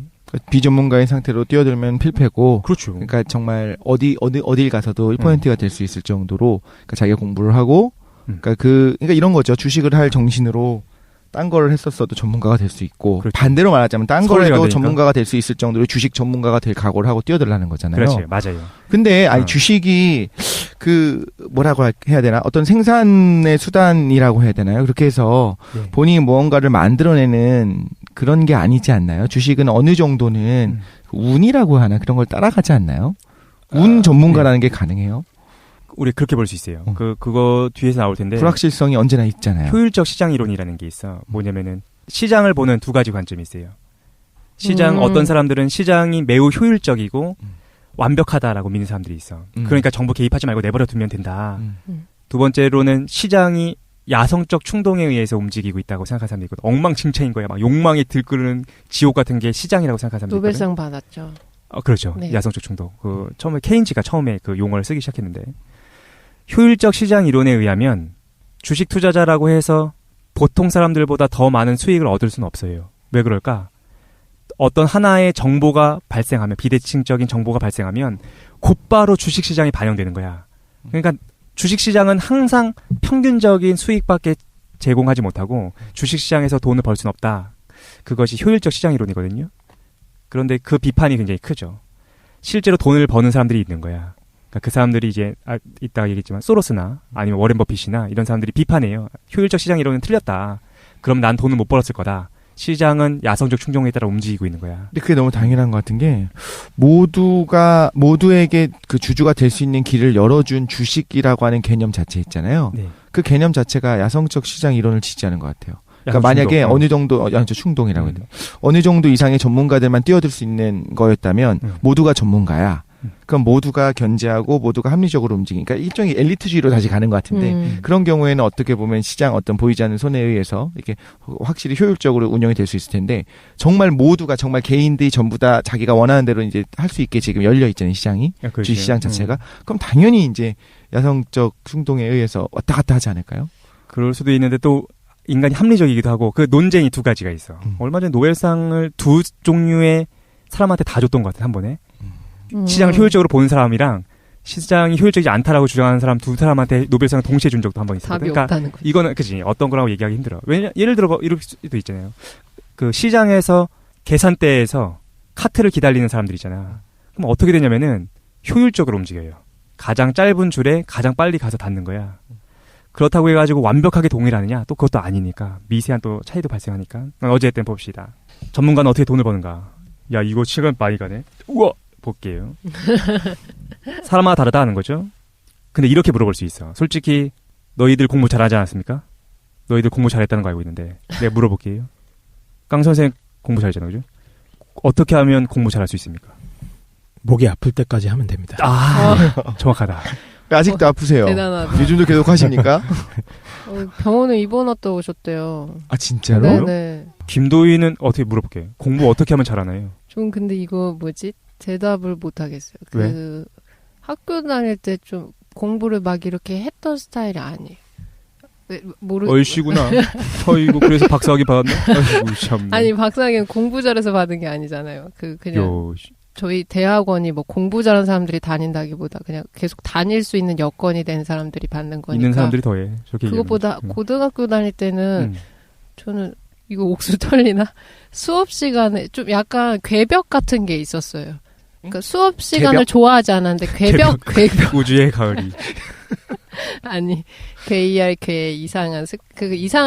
비전문가인 상태로 뛰어들면 필패고. 그렇죠. 그러니까 정말 어딜 가서도 1%가 될 수 있을 정도로 그러니까 자기가 공부를 하고 그러니까 이런 거죠. 주식을 할 정신으로 딴 거를 했었어도 전문가가 될 수 있고 그렇죠. 반대로 말하자면 딴 걸 해도 되니까. 전문가가 될 수 있을 정도로 주식 전문가가 될 각오를 하고 뛰어들라는 거잖아요. 그렇지, 맞아요. 근데 주식이 뭐라고 해야 되나 어떤 생산의 수단이라고 해야 되나요? 그렇게 해서 본인이 무언가를 만들어내는 그런 게 아니지 않나요? 주식은 어느 정도는 운이라고 하나 그런 걸 따라가지 않나요? 운 전문가라는 게 가능해요? 우리 그렇게 볼 수 있어요. 그거 뒤에서 나올 텐데. 불확실성이 언제나 있잖아요. 효율적 시장 이론이라는 게 있어. 뭐냐면은 시장을 보는 두 가지 관점이 있어요. 어떤 사람들은 시장이 매우 효율적이고 완벽하다라고 믿는 사람들이 있어. 그러니까 정부 개입하지 말고 내버려 두면 된다. 두 번째로는 시장이 야성적 충동에 의해서 움직이고 있다고 생각하는 사람들이 있거든. 엉망진창인 거야. 막 욕망이 들끓는 지옥 같은 게 시장이라고 생각하는 사람들이 있거든. 노벨상 받았죠. 그렇죠. 네. 야성적 충동. 처음에 케인즈가 그 용어를 쓰기 시작했는데 효율적 시장 이론에 의하면 주식 투자자라고 해서 보통 사람들보다 더 많은 수익을 얻을 수는 없어요. 왜 그럴까? 어떤 하나의 정보가 발생하면, 비대칭적인 정보가 발생하면 곧바로 주식시장에 반영되는 거야. 그러니까 주식시장은 항상 평균적인 수익밖에 제공하지 못하고 주식시장에서 돈을 벌 수는 없다. 그것이 효율적 시장 이론이거든요. 그런데 그 비판이 굉장히 크죠. 실제로 돈을 버는 사람들이 있는 거야. 그러니까 그 사람들이 이제 이따가 얘기했지만 소로스나 아니면 워렌 버핏이나 이런 사람들이 비판해요. 효율적 시장 이론은 틀렸다. 그럼 난 돈을 못 벌었을 거다. 시장은 야성적 충동에 따라 움직이고 있는 거야. 근데 그게 너무 당연한 것 같은 게 모두에게 그 주주가 될 수 있는 길을 열어준 주식이라고 하는 개념 자체 있잖아요. 네. 그 개념 자체가 야성적 시장 이론을 지지하는 것 같아요. 그러니까 야성 만약에 충동. 어느 정도 야성적 충동이라고 해요. 어느 정도 이상의 전문가들만 뛰어들 수 있는 거였다면 모두가 전문가야. 그럼 모두가 견제하고 모두가 합리적으로 움직이니까 일종의 엘리트주의로 다시 가는 것 같은데 그런 경우에는 어떻게 보면 시장 어떤 보이지 않는 손해에 의해서 이렇게 확실히 효율적으로 운영이 될 수 있을 텐데 정말 모두가 정말 개인들이 전부 다 자기가 원하는 대로 이제 할 수 있게 지금 열려 있잖아요 시장이 주식 시장 자체가 그럼 당연히 이제 야성적 충동에 의해서 왔다 갔다 하지 않을까요? 그럴 수도 있는데 또 인간이 합리적이기도 하고 그 논쟁이 두 가지가 있어. 얼마 전에 노벨상을 두 종류의 사람한테 다 줬던 것 같아 한 번에. 시장을 효율적으로 보는 사람이랑 시장이 효율적이지 않다라고 주장하는 사람 두 사람한테 노벨상을 동시에 준 적도 한 번 있어요. 답이 그러니까 없다는 거지. 이거는 그지 어떤 거라고 얘기하기 힘들어. 왜냐 예를 들어 이럴 수도 있잖아요. 그 시장에서 계산대에서 카트를 기다리는 사람들 있잖아. 그럼 어떻게 되냐면은 효율적으로 움직여요. 가장 짧은 줄에 가장 빨리 가서 닿는 거야. 그렇다고 해가지고 완벽하게 동일하느냐? 또 그것도 아니니까 미세한 또 차이도 발생하니까. 어쨌든 봅시다. 전문가는 어떻게 돈을 버는가? 야 이거 시간 많이 가네. 우와. 볼게요. 사람마다 다르다는 거죠. 근데 이렇게 물어볼 수 있어. 솔직히 너희들 공부 잘하지 않았습니까? 너희들 공부 잘했다는 거 알고 있는데 내가 물어볼게요. 강 선생 공부 잘했잖아, 그죠? 어떻게 하면 공부 잘할 수 있습니까? 목이 아플 때까지 하면 됩니다. 정확하다. 아직도 아프세요? 대단하다. 요즘도 계속 하십니까? 병원에 입원했다 오셨대요. 아 진짜로? 네네. 김도희는 어떻게 물어볼게요. 공부 어떻게 하면 잘하나요? 좀 근데 이거 뭐지? 대답을 못 하겠어요. 왜? 학교 다닐 때 좀 공부를 막 이렇게 했던 스타일이 아니에요. 얼씨구나. 어이구 그래서 박사학위 받았나? 아이고 참. 아니 박사학위는 공부 잘해서 받은 게 아니잖아요. 그냥 저희 대학원이 뭐 공부 잘하는 사람들이 다닌다기보다 그냥 계속 다닐 수 있는 여건이 된 사람들이 받는 거니까. 있는 사람들이 더해. 그것보다 고등학교 다닐 때는 저는 이거 옥수 털리나? 수업 시간에 좀 약간 궤벽 같은 게 있었어요. 그러니까 수업 시간을 궤벽? 좋아하지 않았는데 궤벽. 우주의 가을이. 아니, 괴 이상한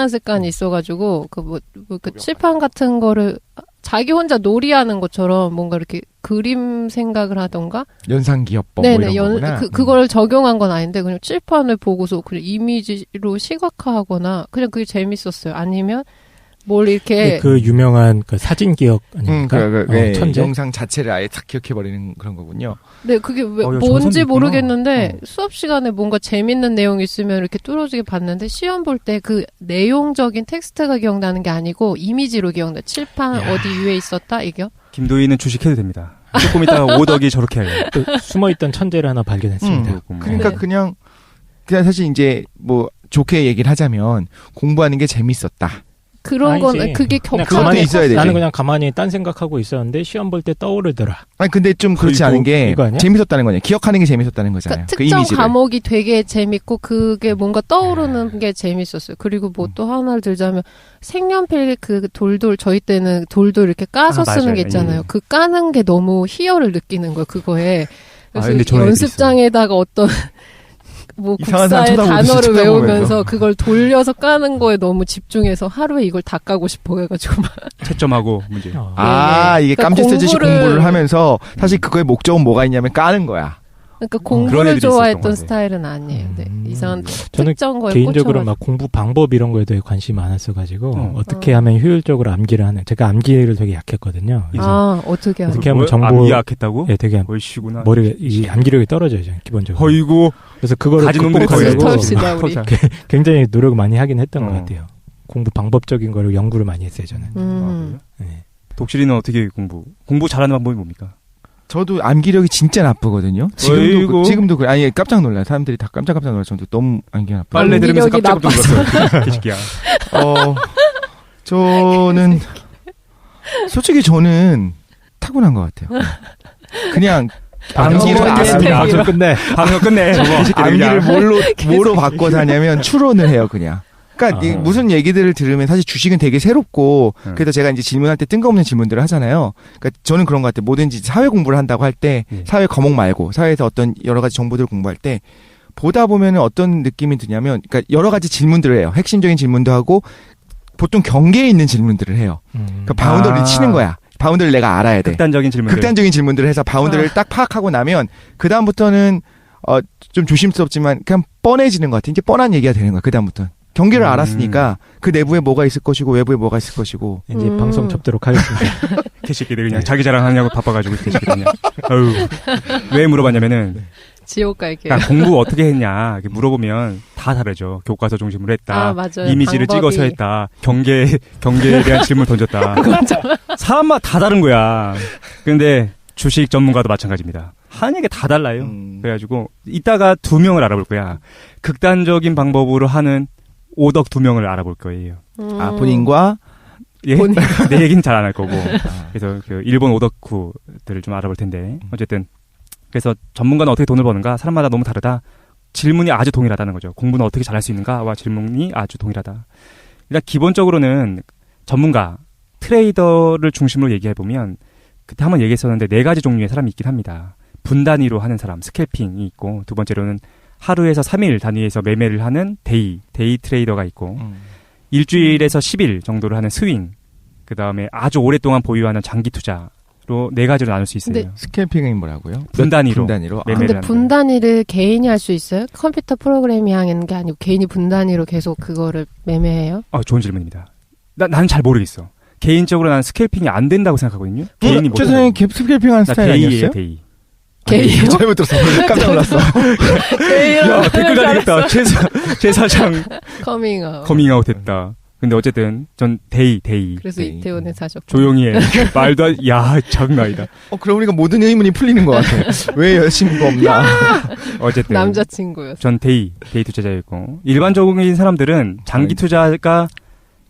습관이 있어가지고, 그 칠판 같은 거를 자기 혼자 놀이하는 것처럼 뭔가 이렇게 그림 생각을 하던가? 연상기업법 네네, 뭐 이런 거구나. 그걸 적용한 건 아닌데, 그냥 칠판을 보고서 그냥 이미지로 시각화하거나, 그냥 그게 재밌었어요. 아니면, 뭘 이렇게. 그 유명한 그 사진 기억 아닙니까? 천재. 영상 자체를 아예 딱 기억해버리는 그런 거군요. 네, 그게 왜 야, 뭔지 있구나. 모르겠는데 수업 시간에 뭔가 재밌는 내용이 있으면 이렇게 뚫어지게 봤는데 시험 볼 때 그 내용적인 텍스트가 기억나는 게 아니고 이미지로 기억나. 칠판 어디 위에 있었다 이게요? 김도희는 주식해도 됩니다. 조금 있다가 오덕이 저렇게 해요. 또 숨어있던 천재를 하나 발견했습니다. 그러니까 네. 그냥 사실 이제 뭐 좋게 얘기를 하자면 공부하는 게 재밌었다. 그런 건 아니지. 그게 그냥 격하게 가만히 있어야 되지. 나는 그냥 가만히 딴 생각하고 있었는데 시험 볼 때 떠오르더라. 아니 근데 좀 그렇지 그리고 않은 게 이거 아니야? 재밌었다는 거냐. 기억하는 게 재밌었다는 거잖아요. 그러니까 그 특정 이미지를. 과목이 되게 재밌고 그게 뭔가 떠오르는 게 재밌었어요. 그리고 뭐 또 하나를 들자면 색연필 그 돌돌 저희 때는 돌돌 이렇게 까서 쓰는 맞아요. 게 있잖아요. 예. 그 까는 게 너무 희열을 느끼는 거예요. 그거에. 그래서 근데 저런 애들 연습장에다가 어떤 뭐 이상한 사람 국사의 쳐다보듯이 단어를 쳐다보면서. 외우면서 그걸 돌려서 까는 거에 너무 집중해서 하루에 이걸 다 까고 싶어 해가지고 막 채점하고 문제. 아, 이게 그러니까 깜짓 쓰듯이 공부를- 공부를 하면서 사실 그거의 목적은 뭐가 있냐면 까는 거야. 그러니까 그런 공부를 애들이 있었던 것 좋아했던 같아요. 스타일은 아니에요. 네. 이상한 저는 특정 거에 개인적으로 꽂혀가지고. 막 공부 방법 이런 거에 대해 관심이 많았어가지고 어떻게 하면 효율적으로 암기를 하는. 제가 암기를 되게 약했거든요. 그래서 어떻게 하죠? 어떻게 하면 뭐, 정보 암기 약했다고? 예, 되게 얼씨구나. 머리가 이 암기력이 떨어져요, 기본적으로. 어이구. 그래서 그거를 가진 놈들이 극복하려고 거의 털시다 우리. 굉장히 노력을 많이 하긴 했던 것 어. 같아요. 공부 방법적인 거를 연구를 많이 했어요, 저는. 음. 네. 독실이는 어떻게 공부 잘하는 방법이 뭡니까? 저도 암기력이 진짜 나쁘거든요. 어이구. 지금도 그래. 아니 깜짝 놀라요. 사람들이 다 깜짝 놀라요. 저도 너무 암기가 나빠요. 빨래 들으면서 암기력이 깜짝 놀랐어. 개새끼야. 저는 솔직히 저는 타고난 것 같아요. 그냥 암기를 알았습니다. 방송 끝내. 방송 끝내. 암기를 뭐로 바꿔서 추론을 해요, 그냥. 그러니까 아. 무슨 얘기들을 들으면 사실 주식은 되게 새롭고 그래서 제가 이제 질문할 때 뜬금없는 질문들을 하잖아요. 그러니까 저는 그런 것 같아요. 뭐든지 사회 공부를 한다고 할 때 사회 과목 말고 사회에서 어떤 여러 가지 정보들을 공부할 때 보다 보면은 어떤 느낌이 드냐면 그러니까 여러 가지 질문들을 해요. 핵심적인 질문도 하고 보통 경계에 있는 질문들을 해요. 그러니까 바운더리를 치는 거야. 바운더리를 내가 알아야 돼. 극단적인 질문들. 극단적인 질문들을 해서 바운더리를 딱 파악하고 나면 그 다음부터는 좀 조심스럽지만 그냥 뻔해지는 것 같아. 이제 뻔한 얘기가 되는 거야. 그 다음부터는. 경계를 알았으니까 그 내부에 뭐가 있을 것이고 외부에 뭐가 있을 것이고. 이제 방송 접도록 하겠습니다. 개새끼들 그냥 자기 자랑하냐고 바빠가지고 개새끼들 그냥. 어휴. 왜 물어봤냐면은 지옥 갈게요. 그러니까 공부 어떻게 했냐 이렇게 물어보면 다 다르죠. 교과서 중심으로 했다. 아, 맞아요. 이미지를 방법이. 찍어서 했다. 경계에 대한 질문 던졌다. 사람마다 다 다른 거야. 근데 주식 전문가도 마찬가지입니다. 하는 얘기 다 달라요. 그래가지고 이따가 2명을 알아볼 거야. 극단적인 방법으로 하는 오덕 2명을 알아볼 거예요. 본인과 예? 내 얘기는 잘 안 할 거고. 그래서 그 일본 오덕후들을 좀 알아볼 텐데. 어쨌든 그래서 전문가는 어떻게 돈을 버는가? 사람마다 너무 다르다. 질문이 아주 동일하다는 거죠. 공부는 어떻게 잘할 수 있는가와 질문이 아주 동일하다. 일단 기본적으로는 전문가, 트레이더를 중심으로 얘기해보면 그때 한번 얘기했었는데 4가지 종류의 사람이 있긴 합니다. 분 단위로 하는 사람, 스캘핑이 있고 두 번째로는 하루에서 3일 단위에서 매매를 하는 데이 트레이더가 있고 일주일에서 10일 정도를 하는 스윙, 그 다음에 아주 오랫동안 보유하는 장기 투자로 4가지로 나눌 수 있어요. 근데 스캘핑이 뭐라고요? 분 단위로. 매매를 근데 하는 분 단위를 개인이 할 수 있어요? 컴퓨터 프로그램이 하는 게 아니고 개인이 분 단위로 계속 그거를 매매해요? 좋은 질문입니다. 나는 잘 모르겠어. 개인적으로 나는 스캘핑이 안 된다고 생각하거든요. 개인이 못 최선의 스캘핑하는 스타일 아니었어요? 데이. 개인이요? 잘못 들었어. 깜짝 놀랐어. 야, 댓글 달리겠다. 최 사장 커밍아웃. 커밍아웃 했다. 근데 어쨌든 전 데이. 그래서 데이. 이태원에 사셨고. 조용히 해. 말도 장난 아니다. 그럼 우리가 모든 의문이 풀리는 것 같아. 왜 여자친구가 없나? 어쨌든 남자친구였어. 전 데이 투자자였고 일반적인 사람들은 장기 투자가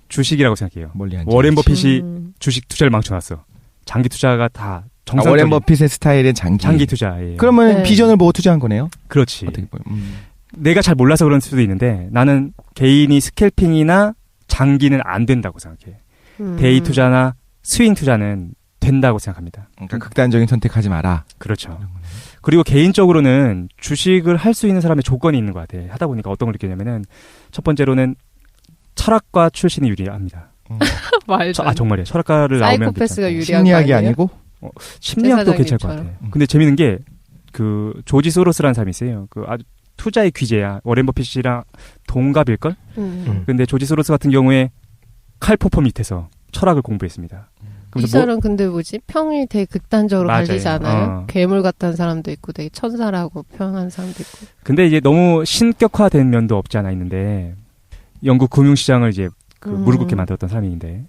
주식이라고 생각해요. 멀리 앉아. 워렌 버핏이 주식 투자를 망쳐놨어. 장기 투자가 다 정상적인 워렌 버핏의 스타일은 장기 투자예요. 그러면 네. 비전을 보고 투자한 거네요? 그렇지. 어떻게 보면. 내가 잘 몰라서 그럴 수도 있는데 나는 개인이 스캘핑이나 장기는 안 된다고 생각해. 데이 투자나 스윙 투자는 된다고 생각합니다. 그러니까 극단적인 선택하지 마라. 그렇죠. 그리고 개인적으로는 주식을 할 수 있는 사람의 조건이 있는 것 같아. 하다 보니까 어떤 걸 느끼냐면은 첫 번째로는 철학과 출신이 유리합니다. 말도. 정말이에요. 철학과를 나오면 사이코패스가 괜찮고. 유리한 심리학이 거 아니에요? 아니고? 심리학도 괜찮을 것 사장님처럼. 같아. 근데 재밌는 게 그 조지 소로스라는 사람이 있어요. 그 아주 투자의 귀재야. 워렌 버핏이랑 동갑일걸? 근데 조지 소로스 같은 경우에 칼포퍼 밑에서 철학을 공부했습니다. 이 사람 근데 뭐지? 평이 되게 극단적으로 맞아요. 갈리지 않아요? 괴물 같다는 사람도 있고 되게 천사라고 평한 사람도 있고. 근데 이제 너무 신격화된 면도 없지 않아 있는데 영국 금융시장을 이제 무릎 꿇게 만들었던 사람이 있는데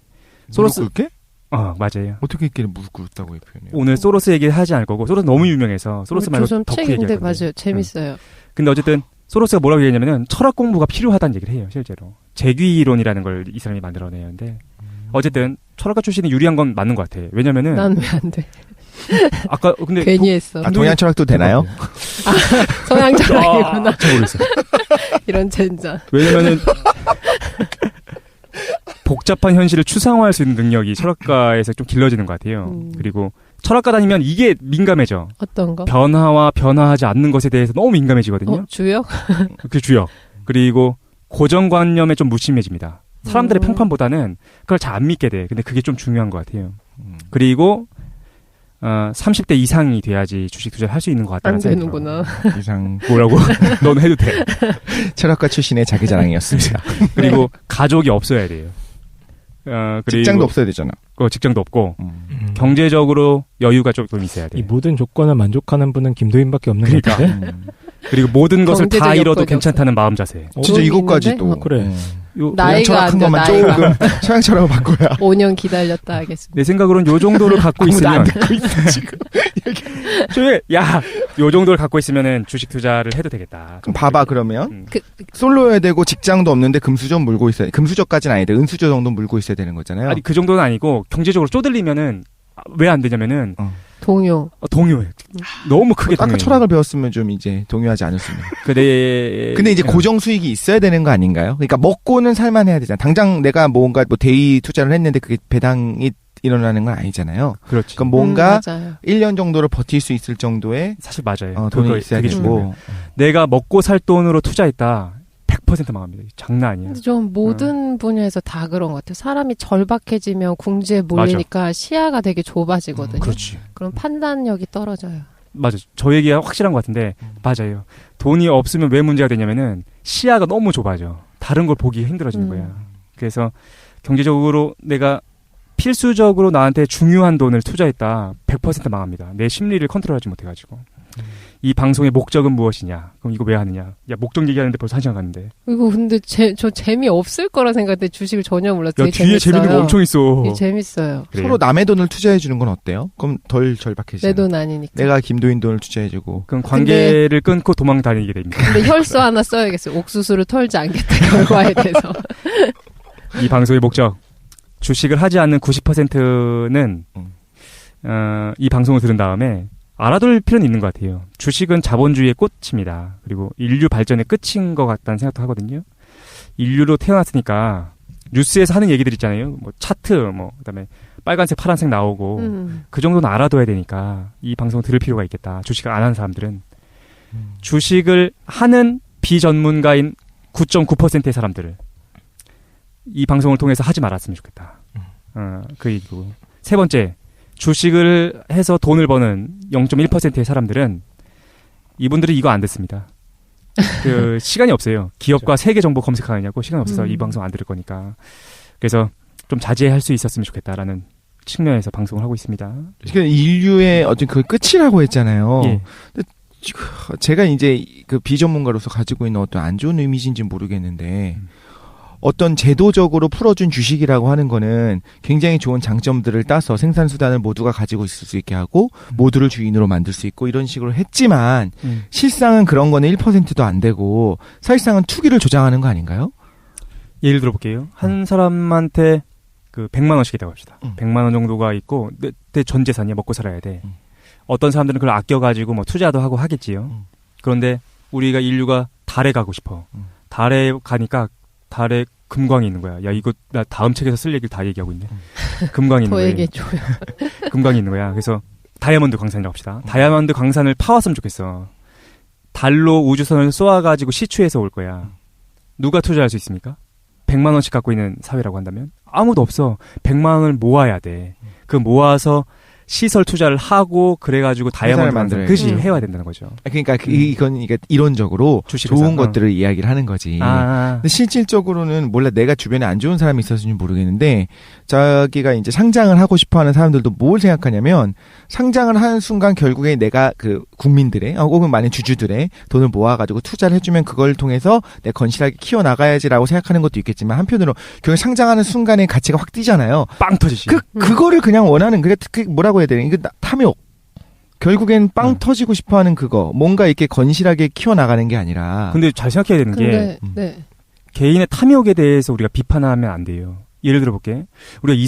소로스 꿇게? 맞아요. 어떻게 있길래 무릎 꿇었다고 표현해요? 오늘 소로스 얘기 하지 않을 거고 소로스 너무 유명해서 소로스 말고 조선 덕후 책인데 얘기할 건데. 맞아요. 재밌어요. 근데 어쨌든 소로스가 뭐라고 얘기했냐면은 철학 공부가 필요하다는 얘기를 해요. 실제로 재귀 이론이라는 걸 이 사람이 만들어내는데 어쨌든 철학가 출신이 유리한 건 맞는 것 같아. 왜냐면은 난 왜 안 돼? 아까 근데 괜히 했어. 동양 철학도 되나요? 서양 철학이구나. 잘 모르겠어. 이런 젠장. 왜냐면은 복잡한 현실을 추상화할 수 있는 능력이 철학가에서 좀 길러지는 것 같아요. 그리고 철학가 다니면 이게 민감해져. 어떤 거? 변화와 변화하지 않는 것에 대해서 너무 민감해지거든요. 주역? 그 주역. 그리고 고정관념에 좀 무심해집니다. 사람들의 평판보다는 그걸 잘 안 믿게 돼. 근데 그게 좀 중요한 것 같아요. 그리고 30대 이상이 돼야지 주식 투자를 할 수 있는 것 같다는 안 생각이 되는구나. 이상 뭐라고? 넌 해도 돼. 철학과 출신의 자기 자랑이었습니다. 그리고 가족이 없어야 돼요. 그리고 직장도 없어야 되잖아. 직장도 없고 경제적으로 여유가 조금 있어야 돼. 이 모든 조건을 만족하는 분은 김도인밖에 없는 그러니까. 것 같은데. 그리고 모든 것을 다 경제적 잃어도 여건이 괜찮다는 마음 자세. 진짜 이것까지 또. 그래. 나이가 안 철학한 돼, 것만 나이가. 조금 서양처럼 바꿔야. 5년 기다렸다 하겠습니다. 내 생각으로는 요 정도를 갖고 아무도 있으면 안 듣고 있어 지금. 요 정도를 갖고 있으면은 주식 투자를 해도 되겠다. 그럼 봐봐 그러면 음. 솔로여야 되고 직장도 없는데 금수저 물고 있어야 돼. 금수저까지는 아닌데 은수저 정도 물고 있어야 되는 거잖아요. 아니 그 정도는 아니고 경제적으로 쪼들리면은 왜 안 되냐면은 동요. 동요해. 너무 크게 아까 동요해. 철학을 배웠으면 좀 이제 동요하지 않았습니다. 근데 이제 고정 수익이 있어야 되는 거 아닌가요? 그러니까 먹고는 살만해야 되잖아. 당장 내가 뭔가 뭐 데이 투자를 했는데 그게 배당이 일어나는 건 아니잖아요. 그렇지. 그럼 뭔가 맞아요. 1년 정도를 버틸 수 있을 정도의 사실 맞아요. 돈이 있어야 그게 중요해요. 되고. 내가 먹고 살 돈으로 투자했다. 100% 망합니다. 장난 아니야. 근데 좀 모든 분야에서 다 그런 것 같아요. 사람이 절박해지면 궁지에 몰리니까 시야가 되게 좁아지거든요. 그렇지. 그럼 판단력이 떨어져요. 맞아. 저 얘기가 확실한 것 같은데 맞아요. 돈이 없으면 왜 문제가 되냐면은 시야가 너무 좁아져. 다른 걸 보기 힘들어지는 거야. 그래서 경제적으로 내가 필수적으로 나한테 중요한 돈을 투자했다. 100% 망합니다. 내 심리를 컨트롤하지 못해가지고. 이 방송의 목적은 무엇이냐? 그럼 이거 왜 하느냐? 야, 목적 얘기하는데 벌써 1시간 갔는데. 이거 근데 저 재미없을 거라 생각했는데 주식을 전혀 몰랐어요. 야, 뒤에 재밌는 거 엄청 있어. 이게 재밌어요. 그래요. 서로 남의 돈을 투자해 주는 건 어때요? 그럼 덜 절박해지잖아요. 내 돈 아니니까. 내가 김도인 돈을 투자해주고. 그럼 관계를 끊고 도망 다니게 됩니다. 근데 혈서 하나 써야겠어요. 옥수수를 털지 않겠다 결과에 대해서. 이 방송의 목적. 주식을 하지 않는 90%는 이 방송을 들은 다음에 알아둘 필요는 있는 것 같아요. 주식은 자본주의의 꽃입니다. 그리고 인류 발전의 끝인 것 같다는 생각도 하거든요. 인류로 태어났으니까 뉴스에서 하는 얘기들 있잖아요. 뭐 차트, 뭐 그다음에 빨간색, 파란색 나오고 그 정도는 알아둬야 되니까 이 방송 들을 필요가 있겠다. 주식을 안 하는 사람들은 주식을 하는 비전문가인 9.9%의 사람들을 이 방송을 통해서 하지 말았으면 좋겠다. 그 얘기고. 세 번째, 주식을 해서 돈을 버는 0.1%의 사람들은 이분들이 이거 안 듣습니다. 그 시간이 없어요. 기업과 세계 정보 검색하느냐고 시간이 없어서 이 방송 안 들을 거니까. 그래서 좀 자제할 수 있었으면 좋겠다라는 측면에서 방송을 하고 있습니다. 인류의 어떤 그 끝이라고 했잖아요. 예. 근데 제가 이제 그 비전문가로서 가지고 있는 어떤 안 좋은 이미지인지 모르겠는데 어떤 제도적으로 풀어준 주식이라고 하는 거는 굉장히 좋은 장점들을 따서 생산수단을 모두가 가지고 있을 수 있게 하고 모두를 주인으로 만들 수 있고 이런 식으로 했지만 실상은 그런 거는 1%도 안 되고 사실상은 투기를 조장하는 거 아닌가요? 예를 들어볼게요. 한 사람한테 그 100만 원씩 있다고 합시다. 100만 원 정도가 있고 내 전 재산이야. 먹고 살아야 돼. 어떤 사람들은 그걸 아껴가지고 뭐 투자도 하고 하겠지요. 그런데 우리가 인류가 달에 가고 싶어. 달에 가니까 달에 금광이 있는 거야. 야, 이거 나 다음 책에서 쓸 얘기를 다 얘기하고 있네. 금광이 있는 더 거야. 얘기해줘요. 금광이 있는 거야. 그래서 다이아몬드 광산이라고 합시다. 다이아몬드 광산을 파왔으면 좋겠어. 달로 우주선을 쏘아가지고 시추해서 올 거야. 누가 투자할 수 있습니까? 100만 원씩 갖고 있는 사회라고 한다면? 아무도 없어. 100만 원을 모아야 돼. 그 모아서 시설 투자를 하고 그래가지고 다이아몬드 광산 그것이 해야 된다는 거죠. 그러니까 이건 이게 이론적으로 좋은 것들을 이야기를 하는 거지. 근데 실질적으로는 몰라 내가 주변에 안 좋은 사람이 있었는지 모르겠는데 자기가 이제 상장을 하고 싶어하는 사람들도 뭘 생각하냐면 상장을 하는 순간 결국에 내가 그 국민들의 혹은 많은 주주들의 돈을 모아가지고 투자를 해주면 그걸 통해서 내가 건실하게 키워 나가야지라고 생각하는 것도 있겠지만 한편으로 결국 상장하는 순간에 가치가 확 뛰잖아요. 빵 터지지. 그거를 그냥 원하는 그 뭐라고 해야 되나 이거 탐욕. 결국엔 빵 터지고 싶어하는 그거 뭔가 이렇게 건실하게 키워 나가는 게 아니라. 근데 잘 생각해야 되는 게 네. 개인의 탐욕에 대해서 우리가 비판하면 안 돼요. 예를 들어볼게. 우리가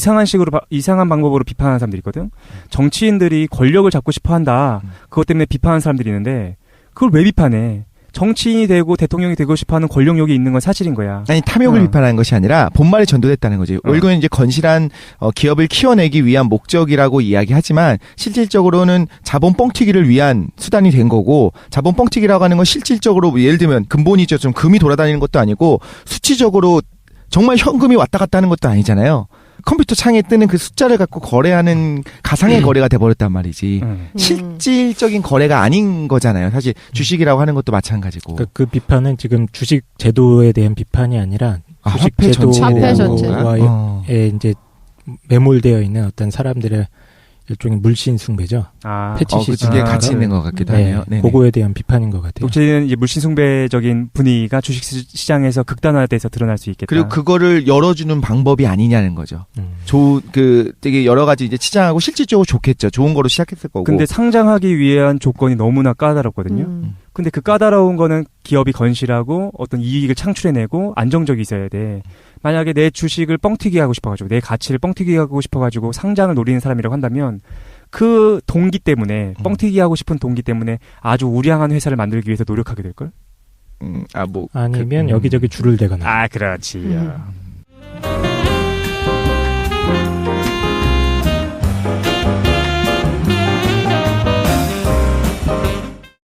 이상한 방법으로 비판하는 사람들이 있거든. 정치인들이 권력을 잡고 싶어한다. 그것 때문에 비판하는 사람들이 있는데 그걸 왜 비판해? 정치인이 되고 대통령이 되고 싶어하는 권력욕이 있는 건 사실인 거야. 아니 탐욕을 비판하는 것이 아니라 본말이 전도됐다는 거지. 결국은 이제 건실한 기업을 키워내기 위한 목적이라고 이야기하지만 실질적으로는 자본 뻥튀기를 위한 수단이 된 거고 자본 뻥튀기라고 하는 건 실질적으로 예를 들면 근본이죠. 좀 금이 돌아다니는 것도 아니고 수치적으로 정말 현금이 왔다 갔다 하는 것도 아니잖아요. 컴퓨터 창에 뜨는 그 숫자를 갖고 거래하는 가상의 거래가 돼버렸단 말이지. 실질적인 거래가 아닌 거잖아요. 사실 주식이라고 하는 것도 마찬가지고. 그 비판은 지금 주식 제도에 대한 비판이 아니라 주식 화폐 전체. 제도에 이제 매몰되어 있는 어떤 사람들의 일종의 물씬 숭배죠. 아, 패치시스. 그게 같이 있는 것 같기도 네, 하네요. 네네. 그거에 대한 비판인 것 같아요. 독재는 이제 물신숭배적인 분위기가 주식시장에서 극단화돼서 드러날 수 있겠다. 그리고 그거를 열어주는 방법이 아니냐는 거죠. 되게 여러 가지 이제 치장하고 실질적으로 좋겠죠. 좋은 거로 시작했을 거고. 근데 상장하기 위한 조건이 너무나 까다롭거든요. 근데 그 까다로운 거는 기업이 건실하고 어떤 이익을 창출해내고 안정적이 있어야 돼. 만약에 내 주식을 뻥튀기 하고 싶어가지고 내 가치를 뻥튀기 하고 싶어가지고 상장을 노리는 사람이라고 한다면 그 동기 때문에 뻥튀기 하고 싶은 동기 때문에 아주 우량한 회사를 만들기 위해서 노력하게 될걸? 아니면 여기저기 줄을 대거나. 아, 그렇지.